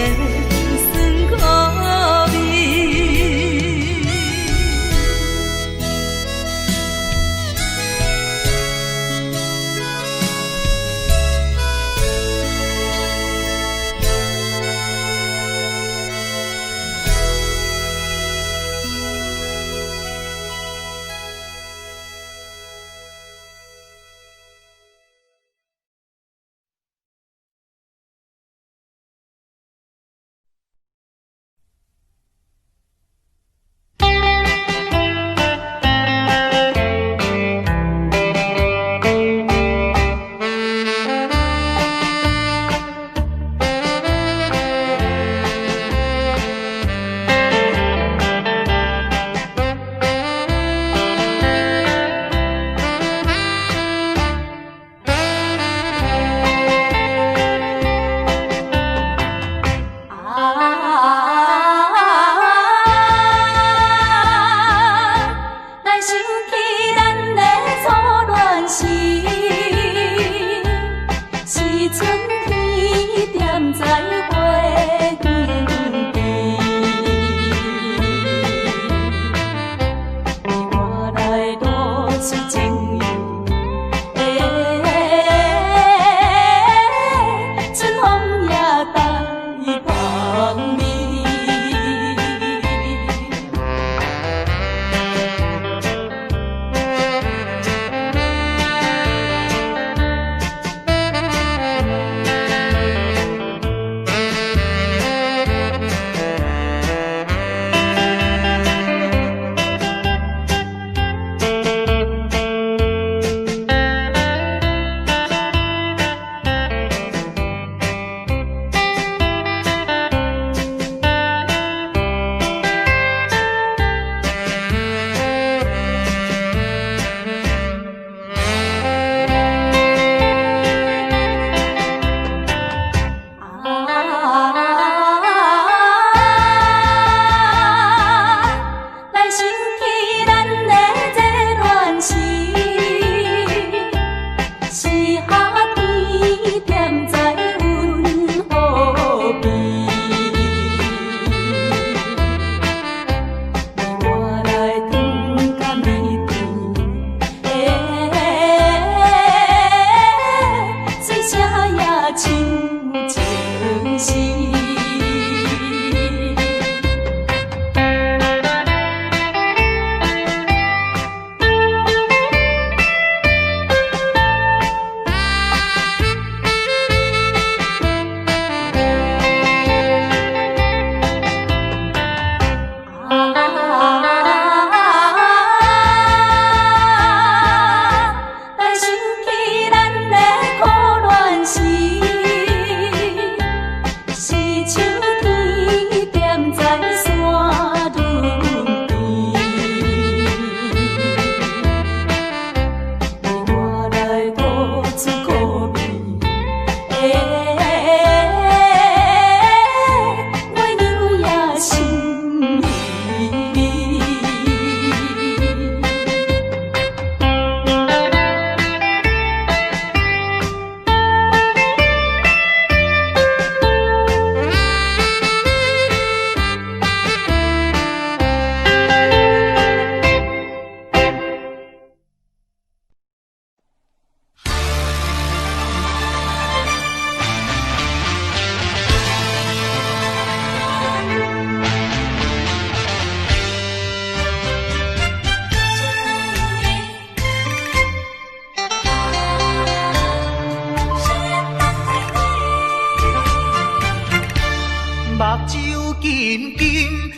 紧紧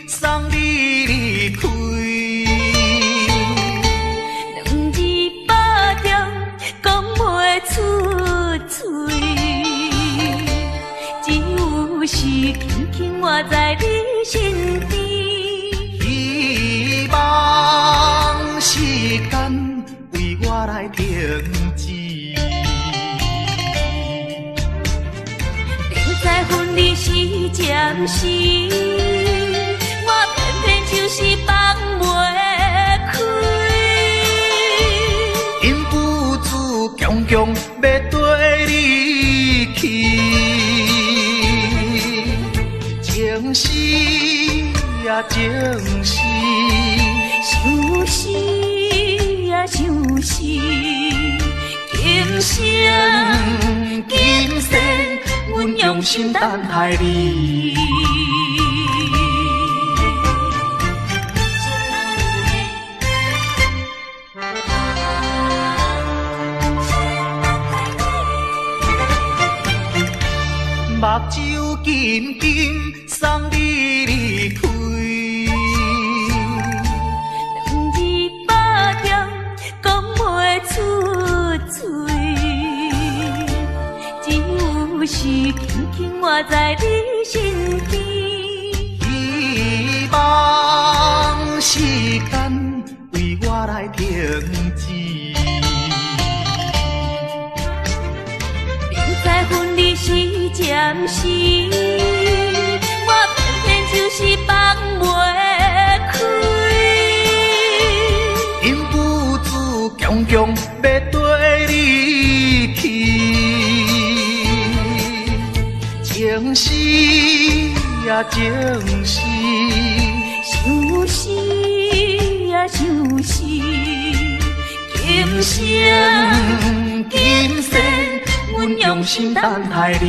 送你离开。两字百重讲袂出嘴，只有是轻轻活在你身边。希望时间为我来停止。在分离时暂时，我偏偏就是放袂开。因父子强强要跟你去，情是呀情是，想是呀想是，今生今世。阮用心等待你。目睭紧紧送你离开。两字百重讲袂出嘴。是轻轻活在你身边，希望时间为我来停止。明知分离是暂时，我偏偏就是放袂开。因父子强强要跟你去。情是呀情是，想是呀想是，今生今世，阮用心等待你。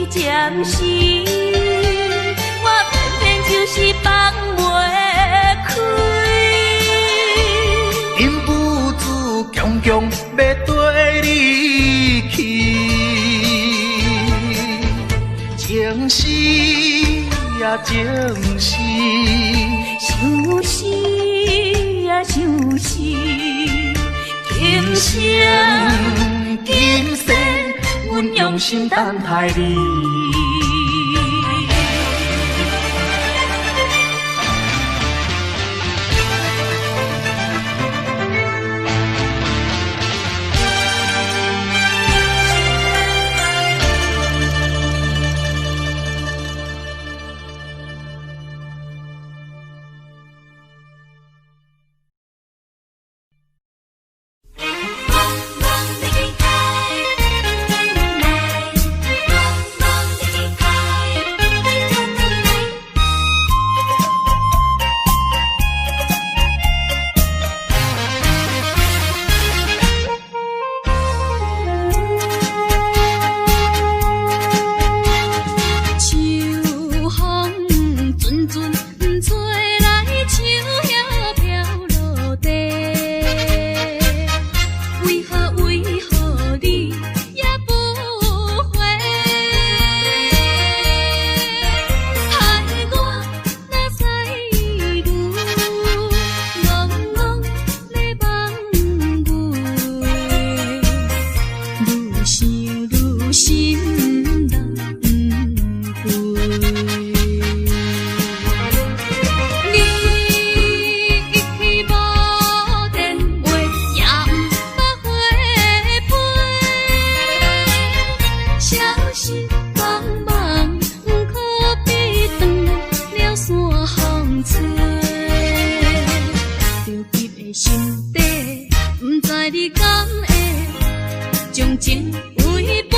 暂时，我偏偏就是放袂开。因父子强强要跟你去，情是呀情是，想是呀想是，今生今世。阮用心等待你。你敢会将情违背？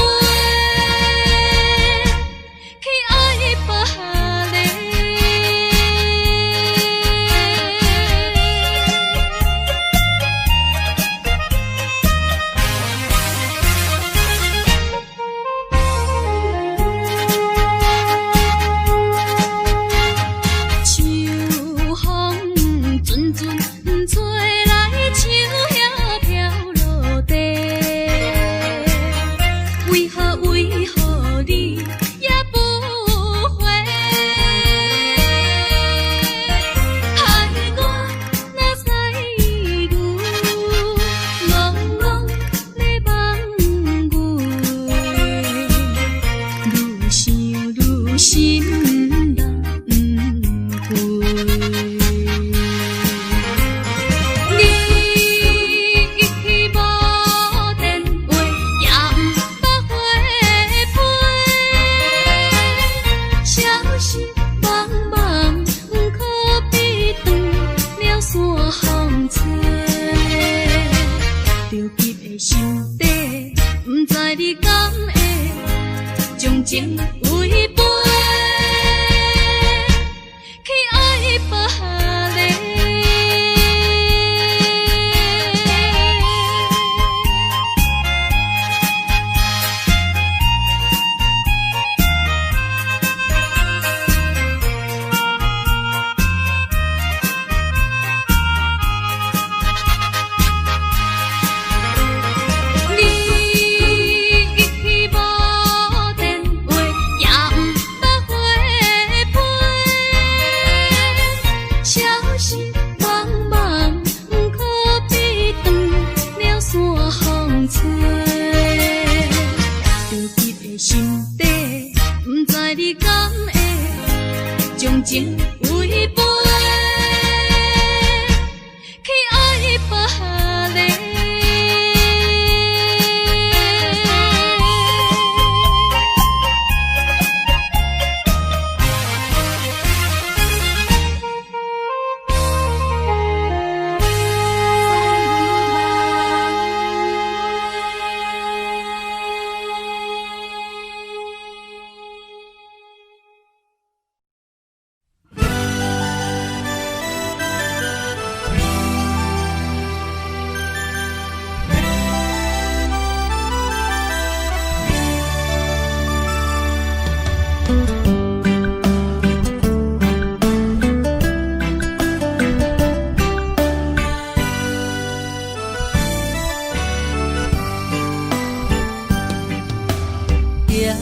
踮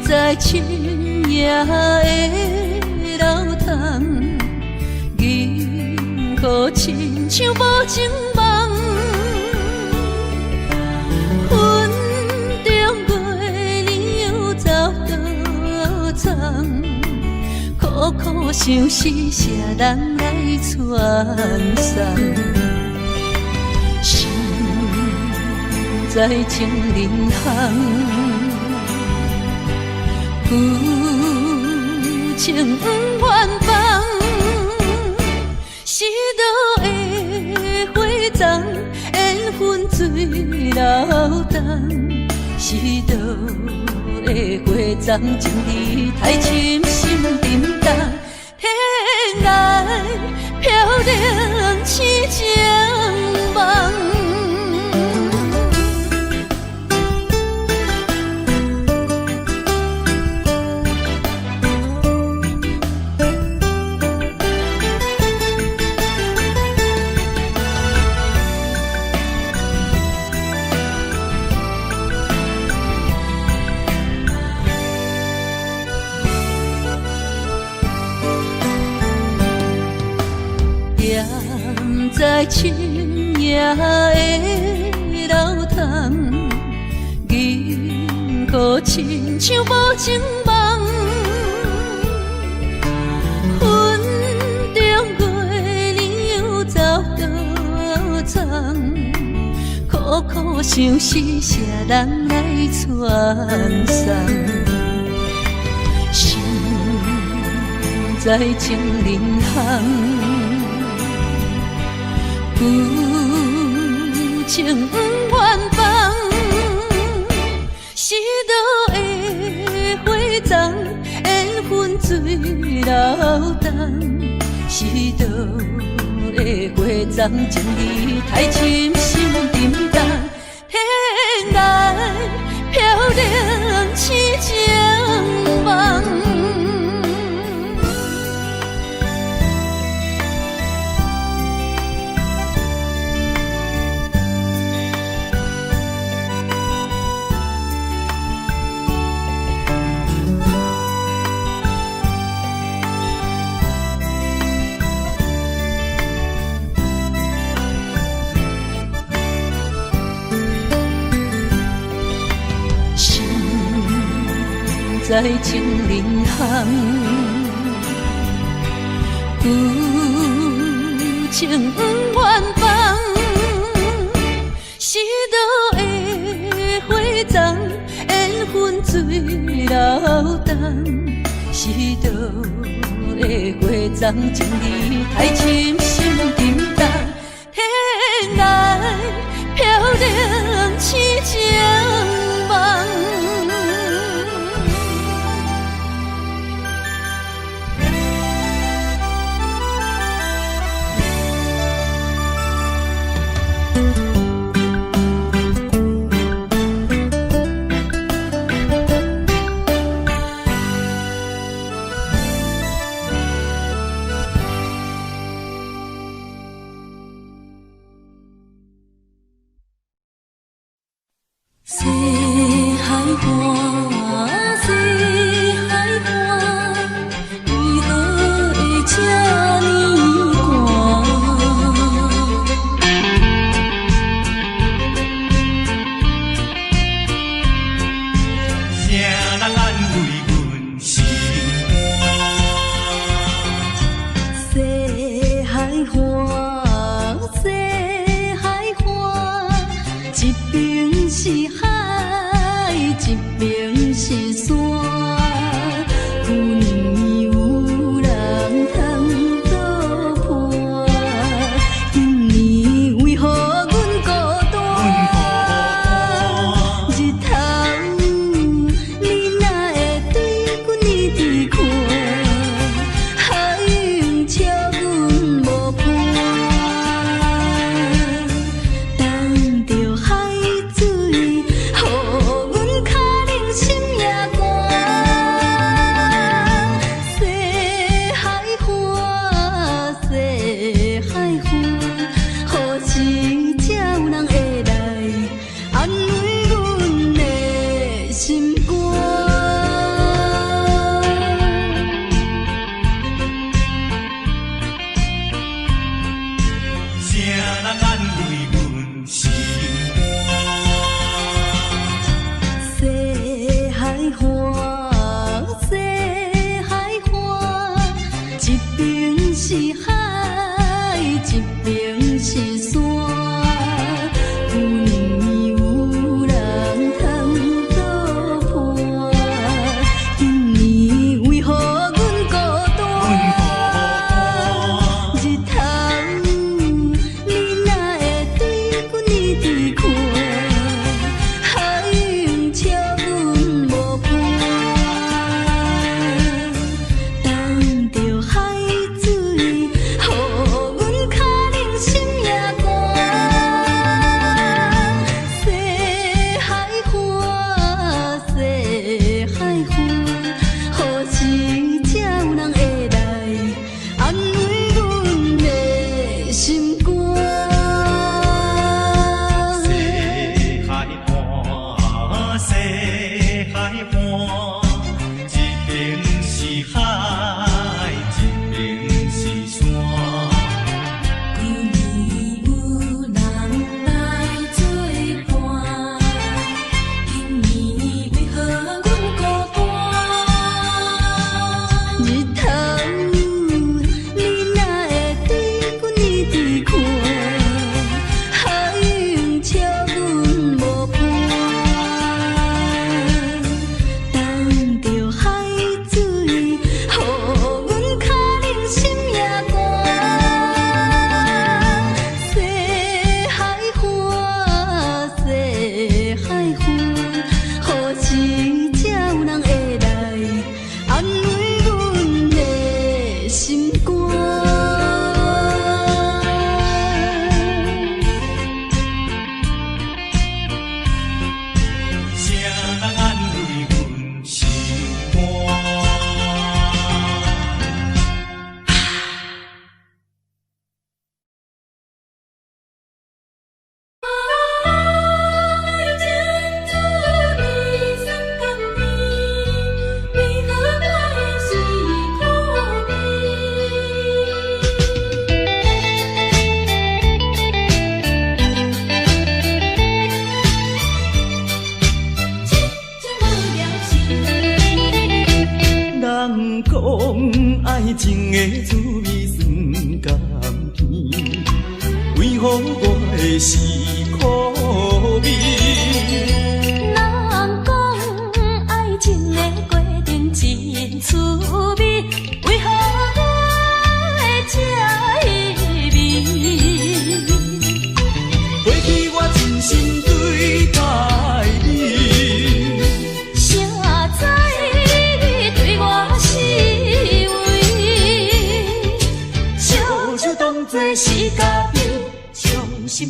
在深夜的楼窗，银河亲像无情梦，云中月亮又走倒藏，苦苦相思谁人来传送？心在情人行，旧情不愿放，是倒的花丛，缘分水流动，是倒的花丛，情义太深，心沉重，天涯飘零痴情梦。在深夜的楼窗，银河亲像无情梦，云中月亮又走倒藏，苦苦相思谁人来传送？心在情人行。旧情不愿放，是倒的花丛，缘分水流动，是倒的花丛，情义太深，心沉重，天涯飘零痴情梦。在情人行，旧情不愿放，是倒的花丛，缘分水流动，是倒的花丛，情义太深，心沉重，天涯飘零痴情梦。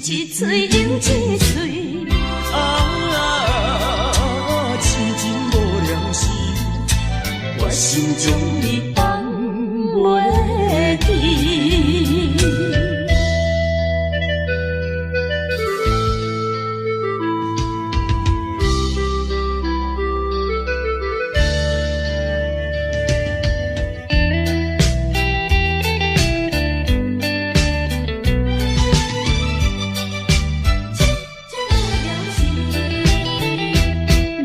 心一嘴又一嘴。痴情无了时，我心中你放袂记。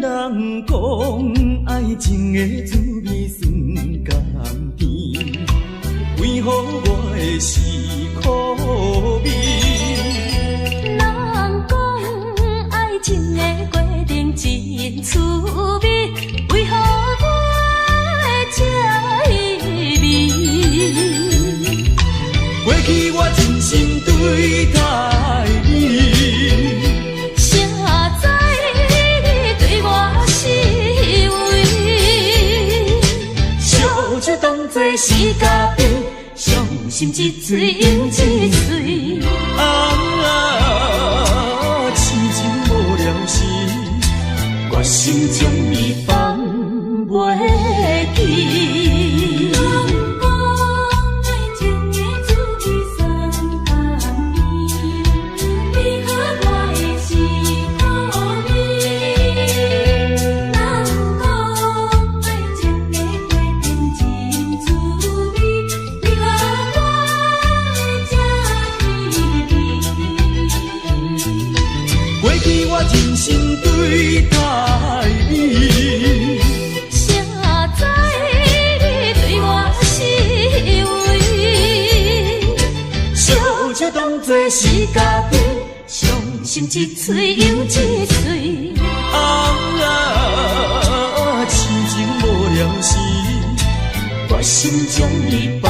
人讲爱情的滋味酸甘甜，为何我的是苦味？人讲爱情的过程真滋味，为何我会这意味？过去我真心对待你，谁知你对我是为？烧酒当作是嘉宾，伤心一醉又一醉。痴情无了时，我心中你放袂记。人讲爱情的滋味酸甘甜，为何我的是苦味？人讲爱情的过程真滋味，为何我这意味？过去我真心对待你，谁知你对我是为？烧酒当作是嘉宾，伤心一醉又一醉。痴情无了时，我心中你放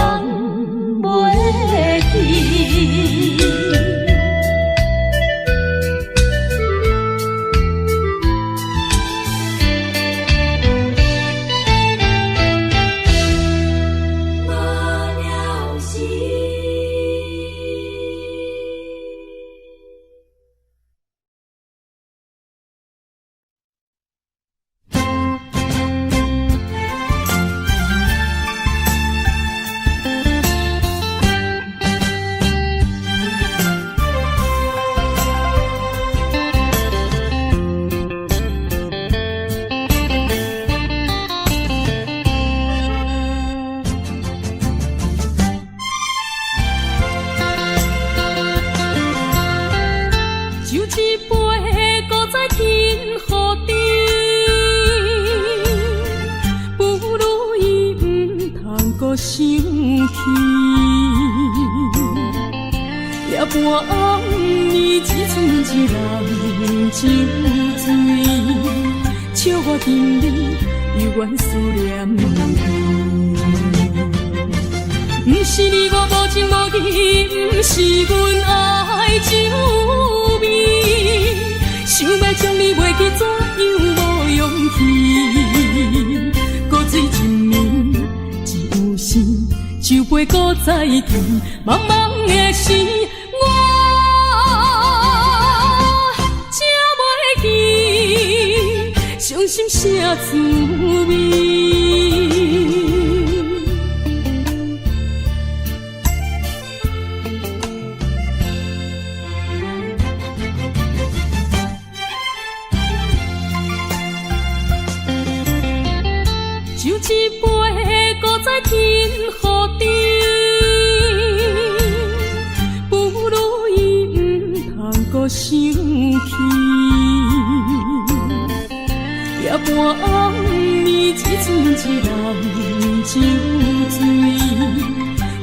袂记。生气，夜半暗暝，只剩一人酒醉，笑我今日犹原思念你。不是你我无情无义，不是阮爱酒味，想要将你袂记，怎样无勇气？古水一暝，只有心，酒杯搁再添，茫茫的时，我才袂记，伤心啥滋味？酒一杯，搁再添予你，不如意不通搁生气。夜半暗暝，只剩一人酒醉，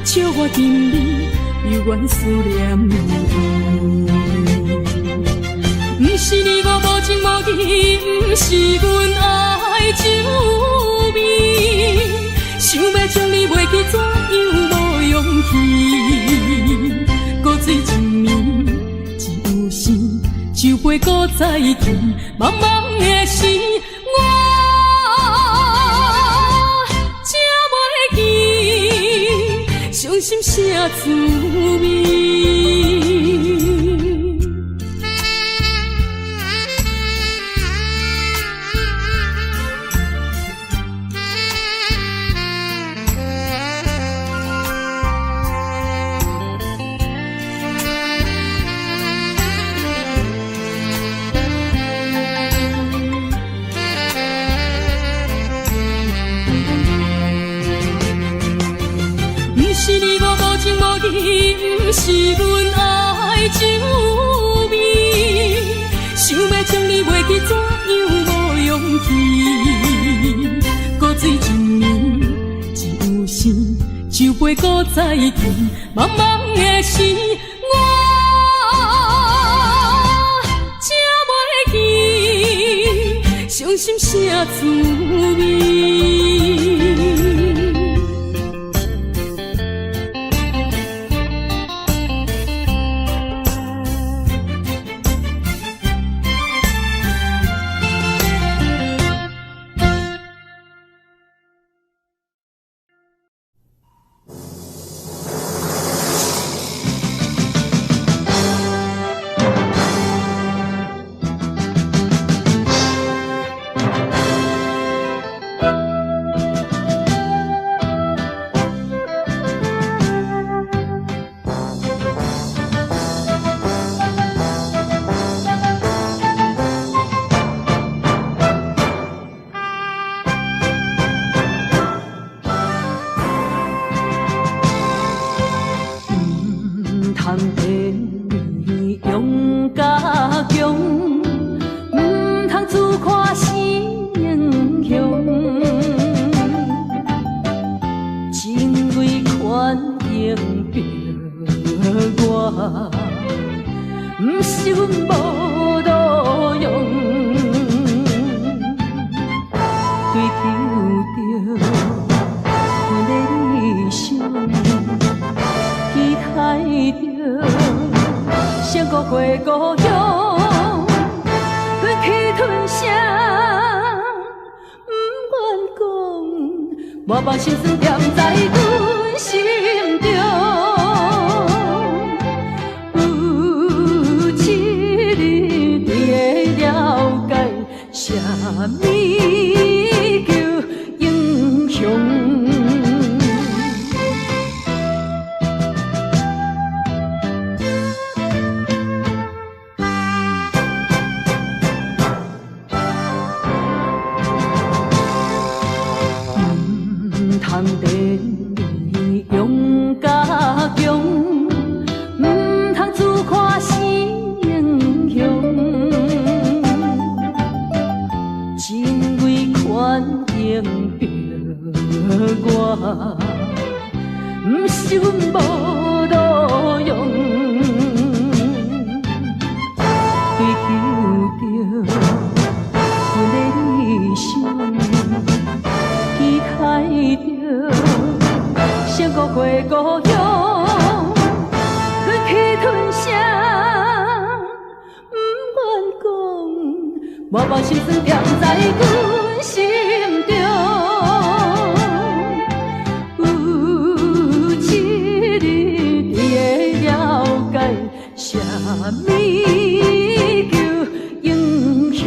笑我今日犹原思念你。不是你我无情无义，不是阮爱酒味，想要将你袂记，怎样无勇气？古水一暝，只有心，酒杯搁再添，茫茫的时，我才袂记，伤心啥滋味？是阮爱酒味，想要将你袂记，怎样无勇气？古水一年一有时，酒杯搁再见，茫茫的时，我才袂记伤心啥滋味。我把心酸点在阮心中，有一日你会了解，啥物叫英雄。通电你勇甲强，唔通自夸是英雄。真为权赢着我，唔是阮无路用。追求着阮的理想。期待着成孤过故乡，忍气吞声，不愿讲，我把心酸点在阮心中。有一日你会了解，啥物叫英雄。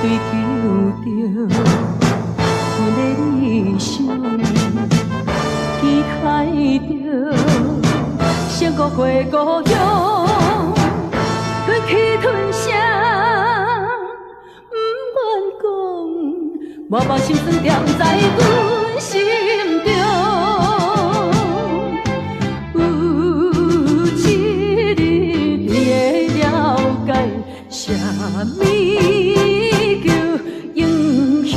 追求着阮的理想，期待着成孤过故乡，忍气吞声，不愿讲，我把心酸点在阮心中。有一日你会了解，啥物叫英雄。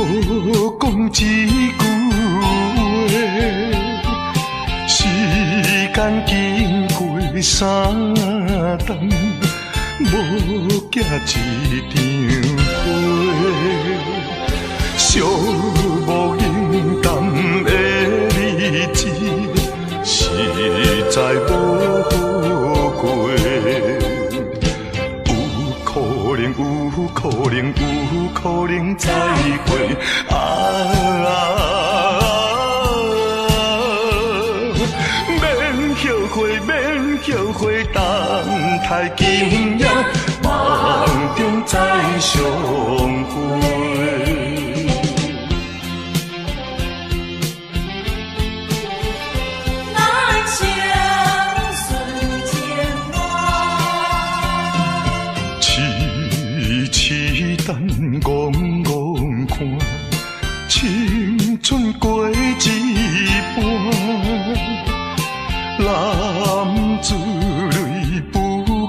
无讲一句话，时间经过3冬，无寄一张花。寂寞冷淡的日子，实在无好过。有可能，有可能，有可能再会。免后悔，免后悔，等待今夜梦中再相会。等戆戆看，青春过一半，男子泪不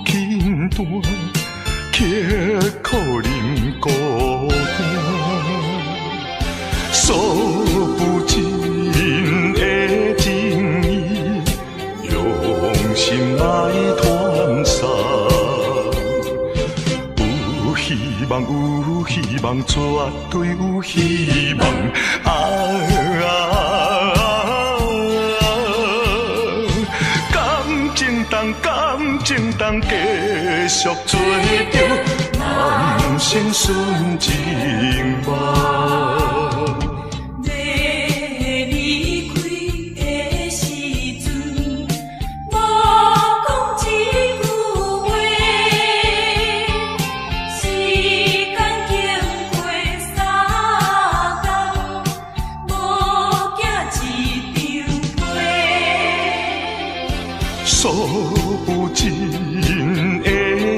轻弹，刻苦忍孤单，诉不尽的情意，用心来传送。有希望，绝对有希望。感情当继续做着人生顺情梦。诉不尽的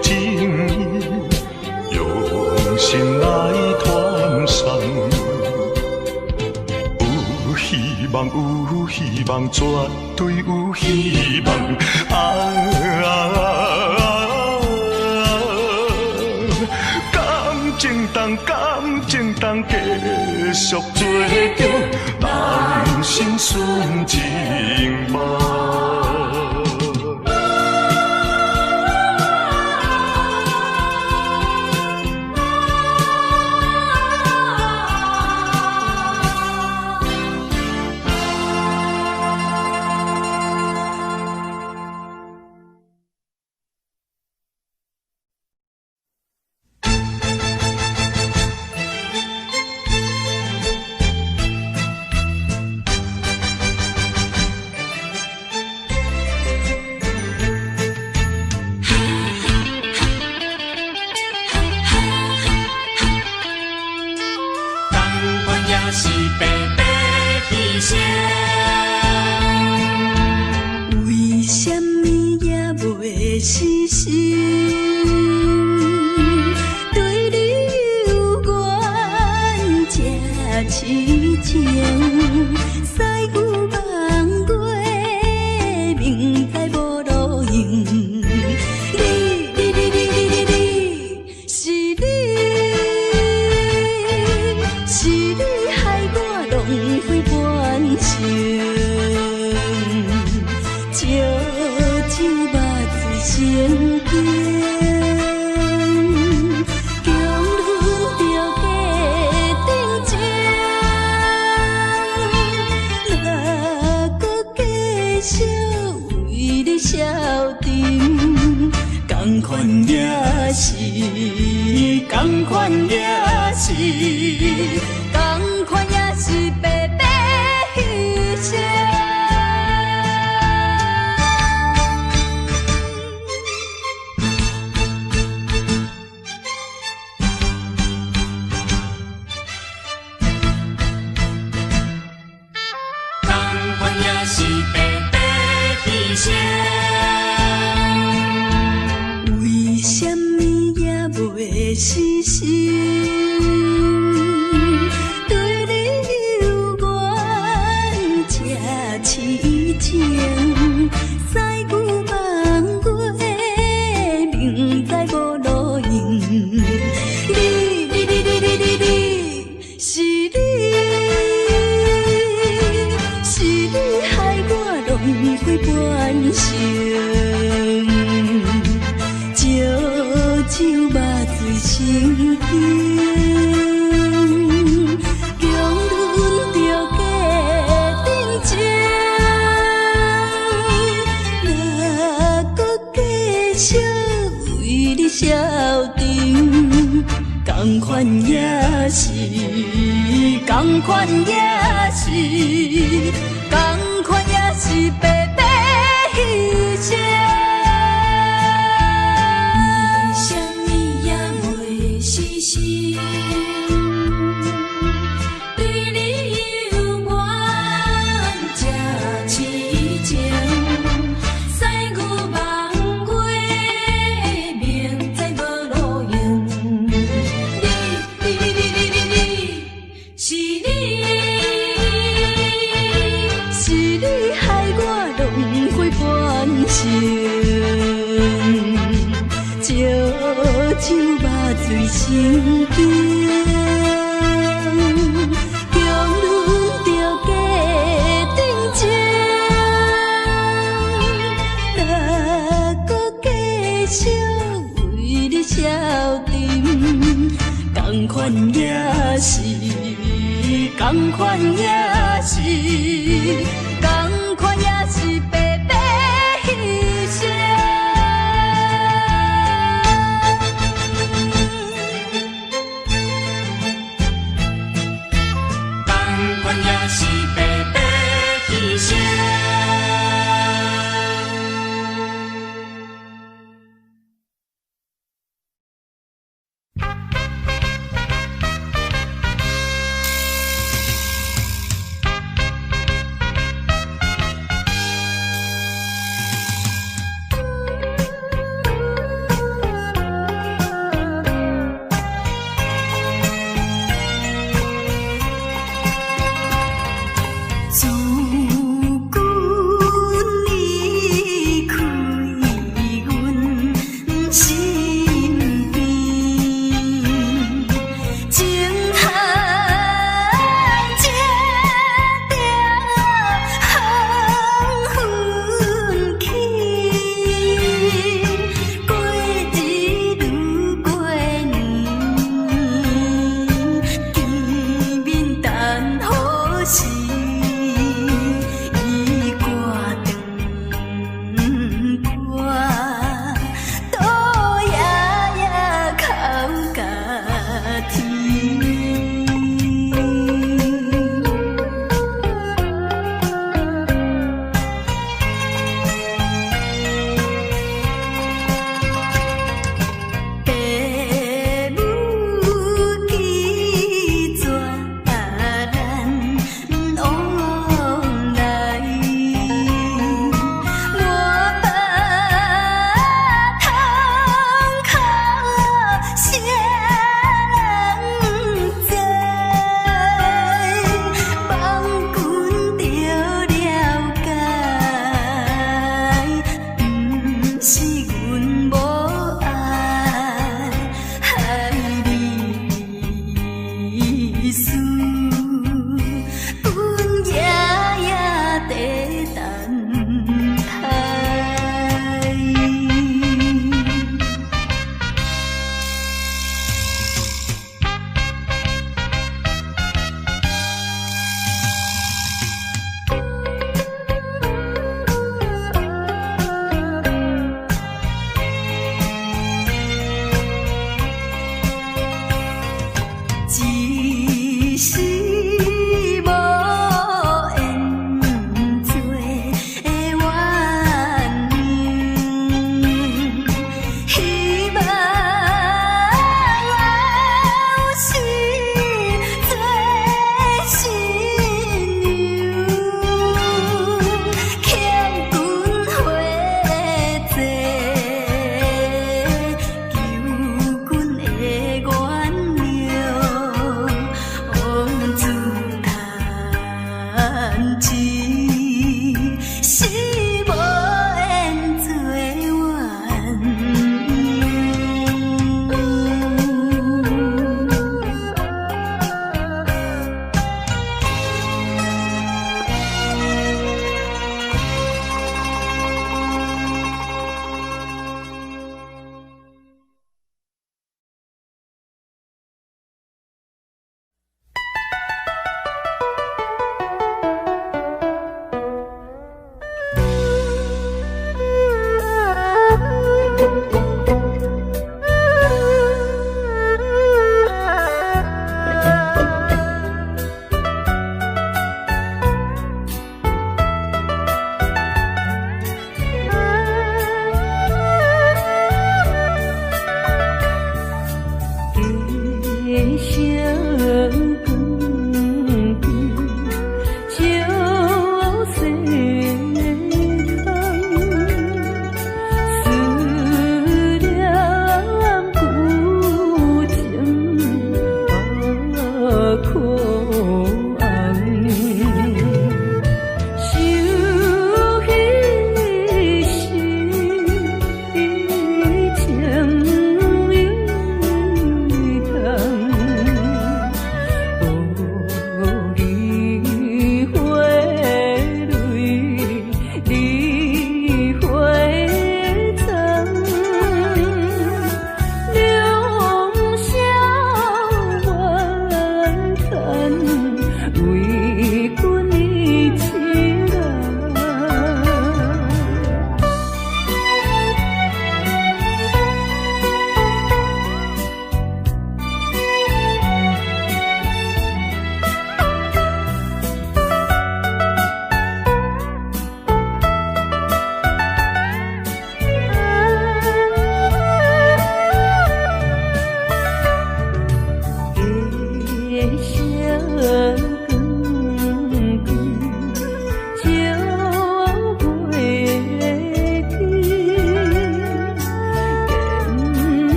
情意，用心来传送。有希望，有希望，绝对有希望。感情当继续做着人生顺情梦。为什么也袂死心？对你有缘这痴情，西牛望过，明知无路用。是你，是你害我浪费半生。笑酒目醉成冰，强愈着假定情，哪搁继续为你消沉？同款也是，同款也是，同款也是白白牺牲。为什么也袂死心？对你有缘这痴情，西牛望过，明知无路用。你是。同款也是，同款也是白白牺牲。为什么也袂死心？对你犹原这痴情，使我梦过明知无路用。是你害我浪费半生，烧酒肉醉心惊，强忍着假定情，哪搁继续为你消沉？同款也是，同款也是，同款也是白白牺牲。同款也是白白牺牲。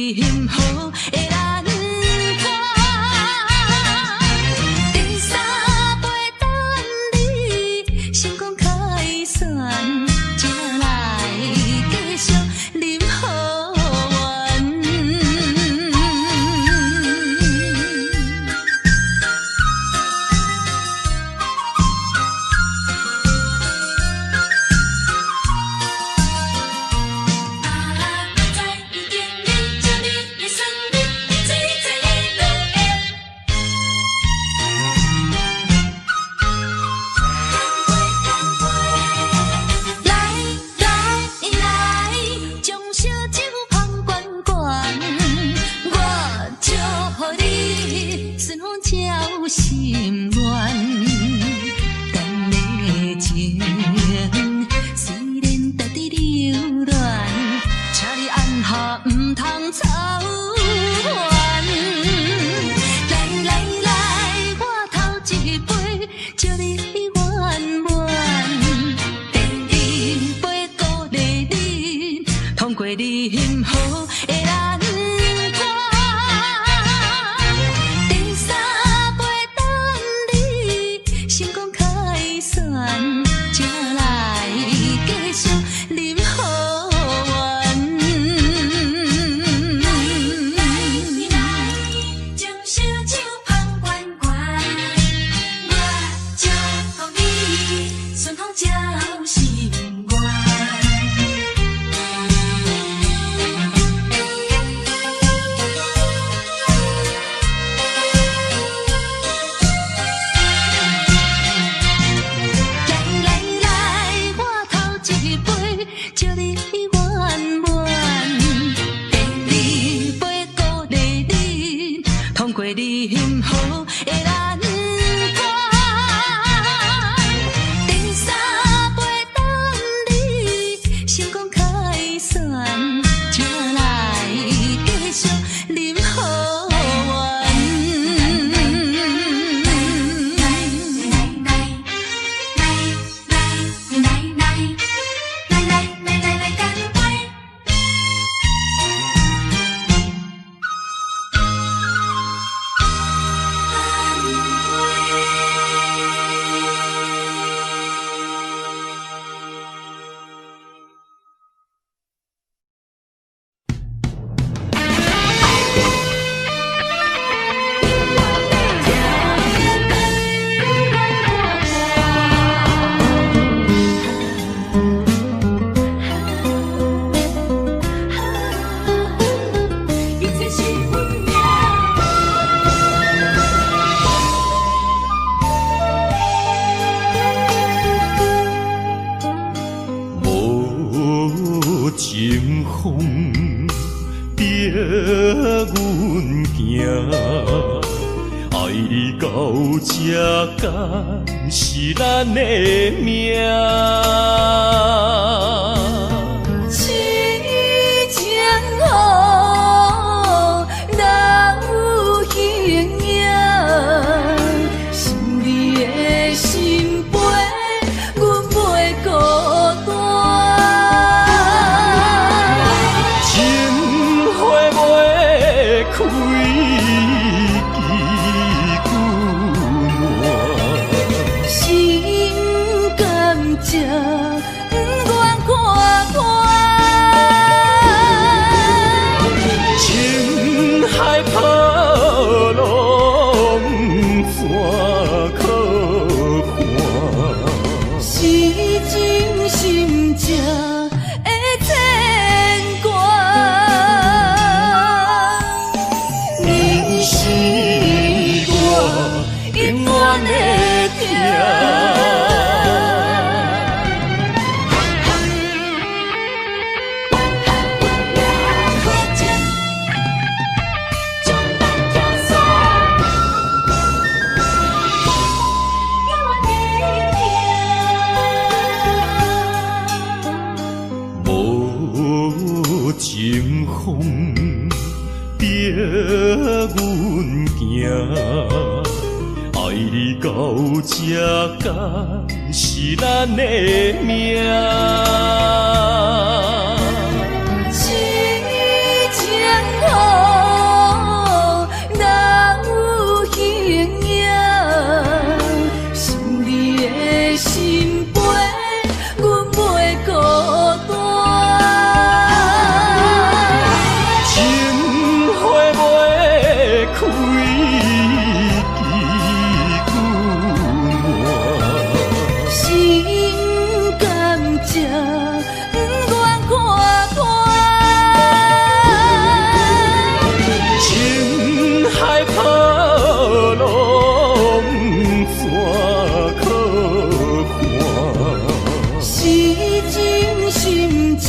你幸福的人看，第三杯等你成功开选，才来继续饮好运。心愿，咱的情虽然在伫流乱，请你按下唔通操烦。来来来，我头一杯祝你圆满，第二杯鼓励你通过你幸福的人。成功开选，才来继续饮好运。来，将烧酒捧悬悬，我祝福你顺风照心愿。祝你圆满，第二杯鼓励你通过你幸福的难关，第三杯等你成功开选，才来继续饮好运。情风逼阮行，爱你到这敢是咱的命。痴情好，哪有形影？想你的心陪，阮袂孤单。开心甘蔗不愿看破，情海波浪怎可看？是真心正的牵挂。你是我永远的疼。情风逼阮行，爱你到这敢是咱的命。痴情好。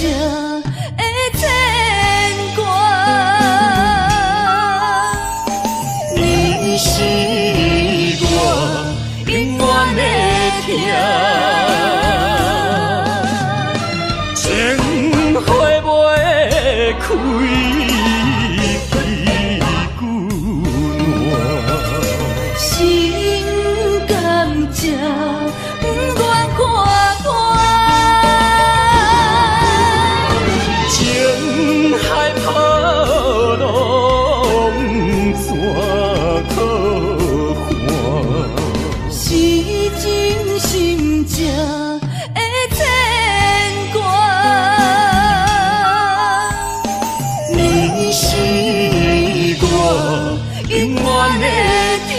的牵挂。你是我永远的疼，情花袂开。心甘情不愿看破，情海波浪怎可换？是真心正的牵挂。你是我永远的疼。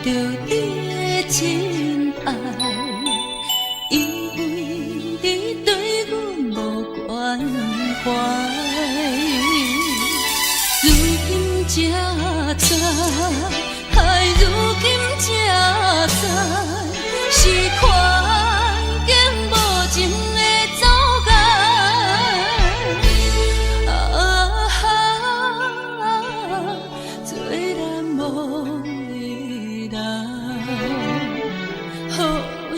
着你的真爱，因为你对阮无关怀。如今才知，如今才知，是环境无情的阻碍。做难忘的人，何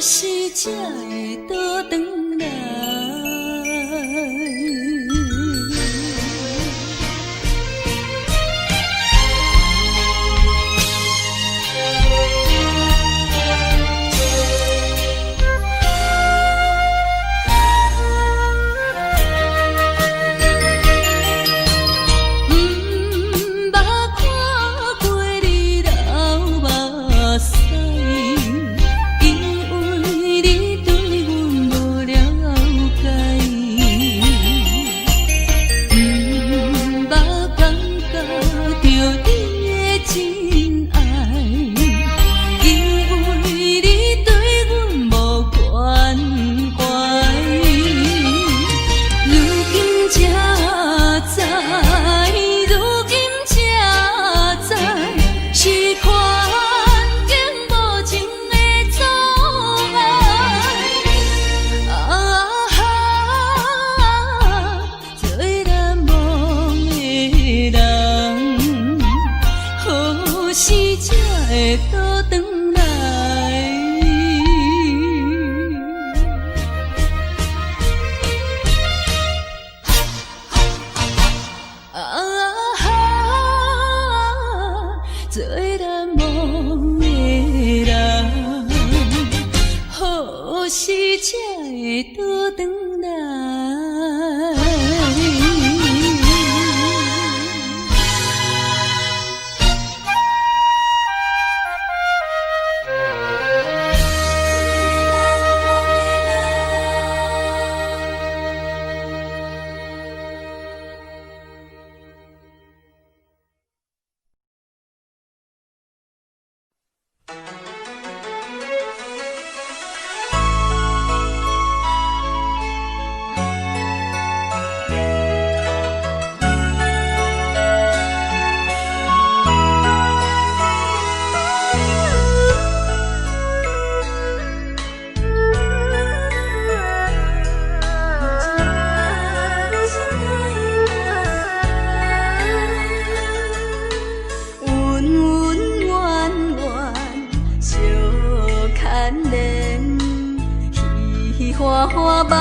时才会倒转来？花花梦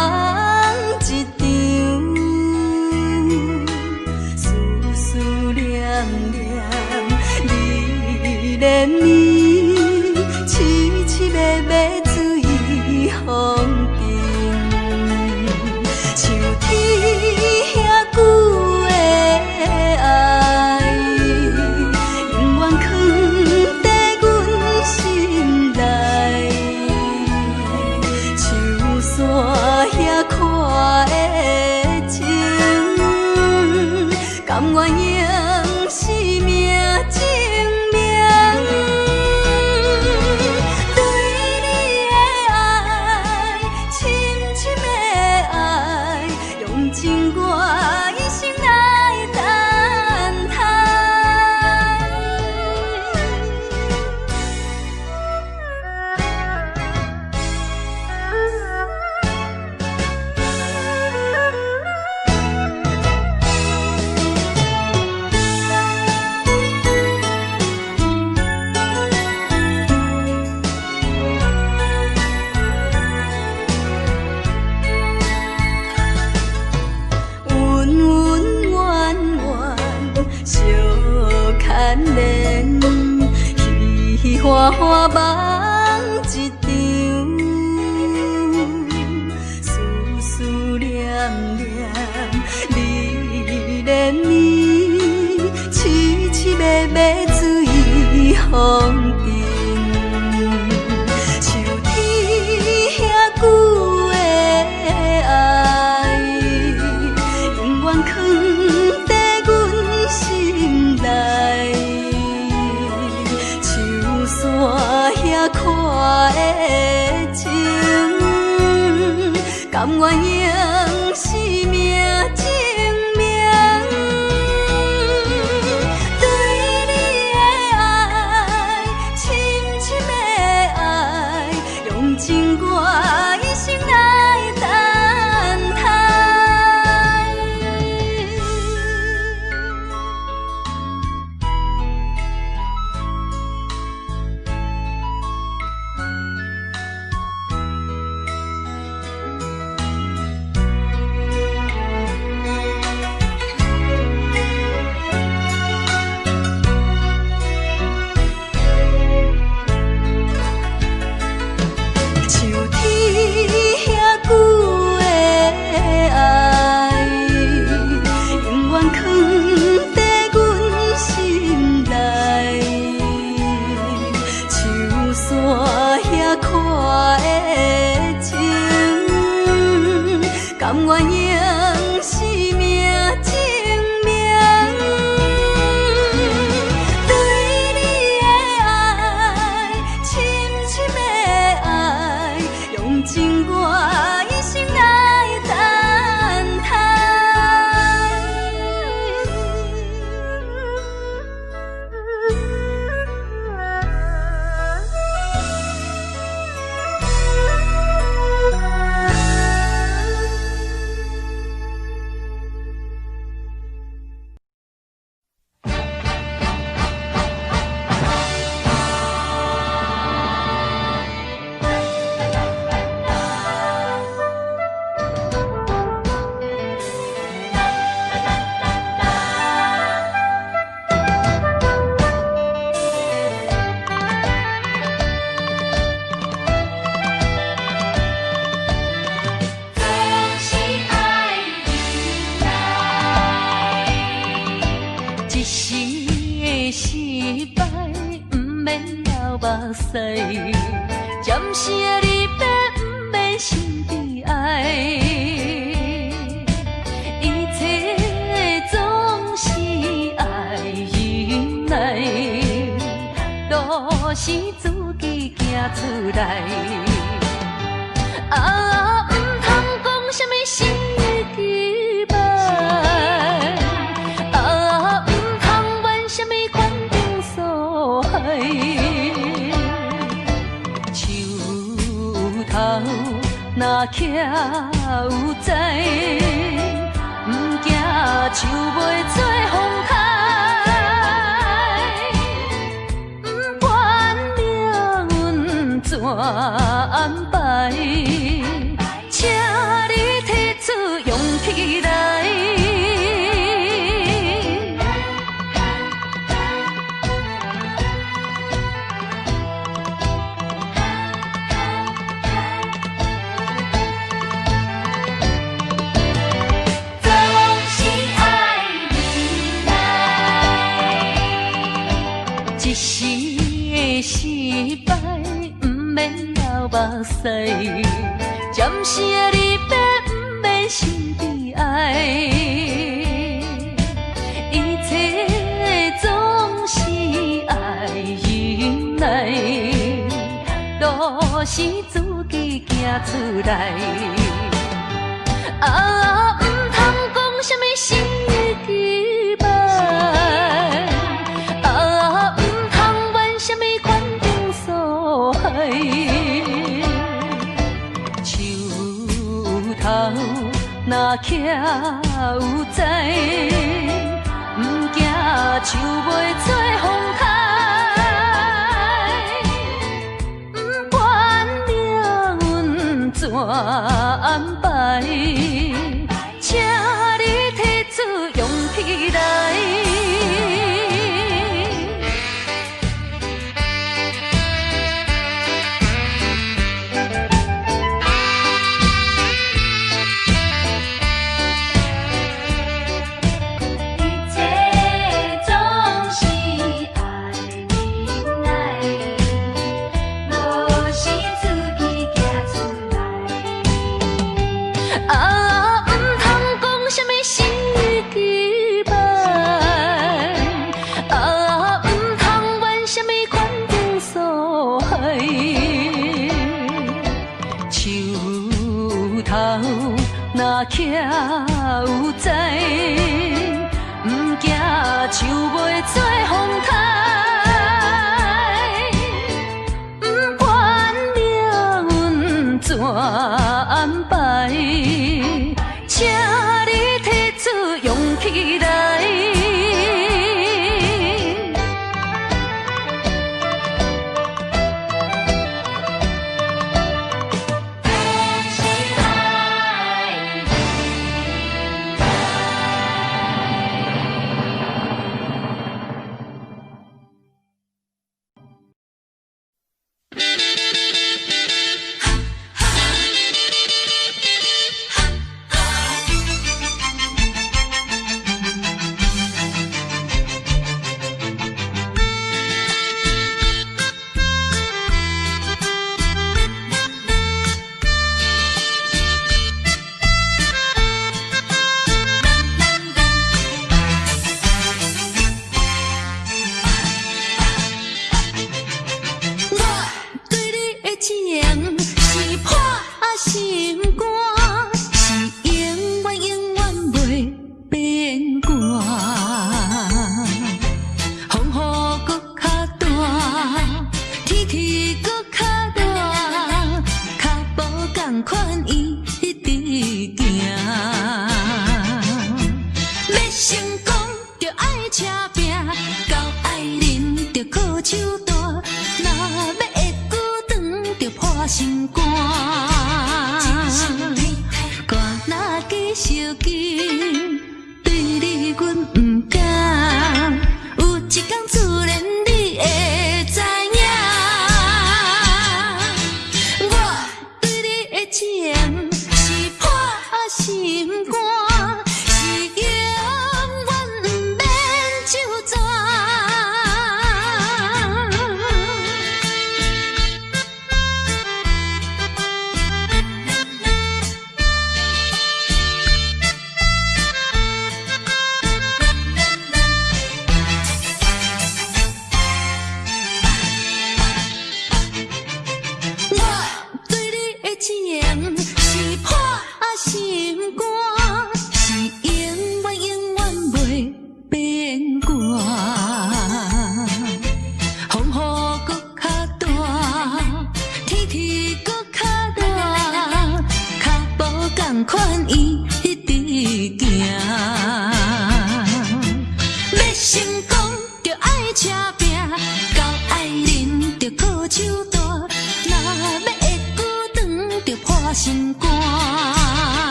一场，思思念念你连绵，凄凄密密水风中，像天遐久的爱，永远藏在阮心内。像山遐看的情，甘愿用生命证明。对你的爱，深深的爱，用尽我一生来等待。花花梦一场，思思念念你连绵，凄凄密密水风中，像天遐久的爱，永远藏在阮心内。山遐看的情，甘愿用生命证明。对你的爱，深深的爱，用尽我一生来等待。甘愿用生命证明。对你的爱，深深的爱，用尽我一生来等待。目屎，暂时的离别，不免心悲哀。一切总是爱忍耐，都是自己行出来。啊，唔通讲什么心期盼，啊，唔通怨什么款定所害。头若徛有在，毋惊树袂做风台，毋管命运怎安排，目屎，暂时的离别不免心悲哀，一切总是爱忍耐，路是自己行出来。啊，唔通讲什么心机歹，啊，唔通怨什么款定所害。树头若徛有在，唔惊树袂做风台，唔管命运怎安排。请你提出勇气来。一切总是爱忍耐，路是自己行出来。啊，唔通讲什么心机歹，啊，唔通怨什么款定所害。树头若徛有在，唔惊树袂做风台，唔管命运怎安排。请你提出勇气来。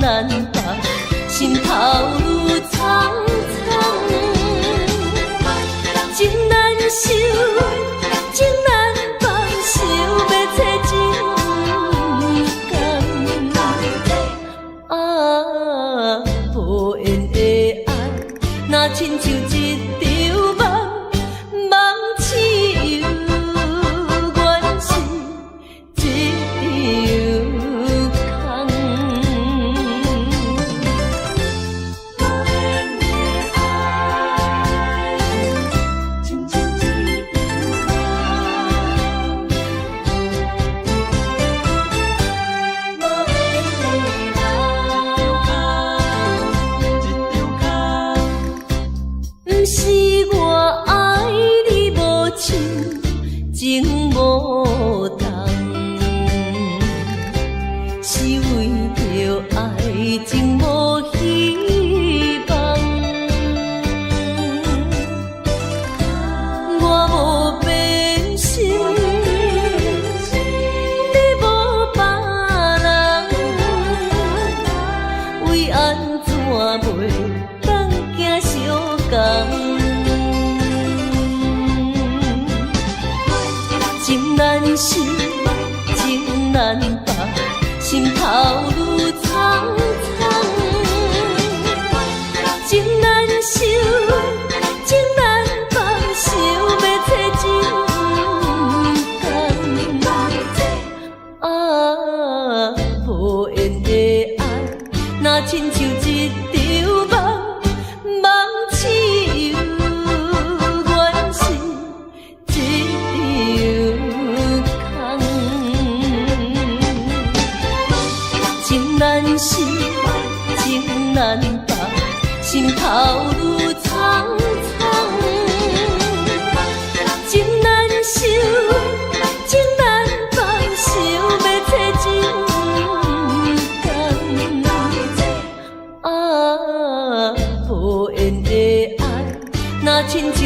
难放，心头愈苍苍，情难收，情难放，想要找真工。啊，无缘的爱，若亲像一场梦，梦痴游，原是一场空。无缘的爱，亲像一场梦，无缘的爱。不是我爱你无像情无重，是为着爱情无希望。我无变心，你无别人，为安怎袂当行相共？情难收，情难放，心头愈苍苍。情难收，情难放，想要找真工。啊，无缘的爱，若亲像一场梦，梦痴游，原是一场空。情难收，情难放，心头愈苍苍。情难收，情难放，想要找真工。啊，无缘的爱，若亲像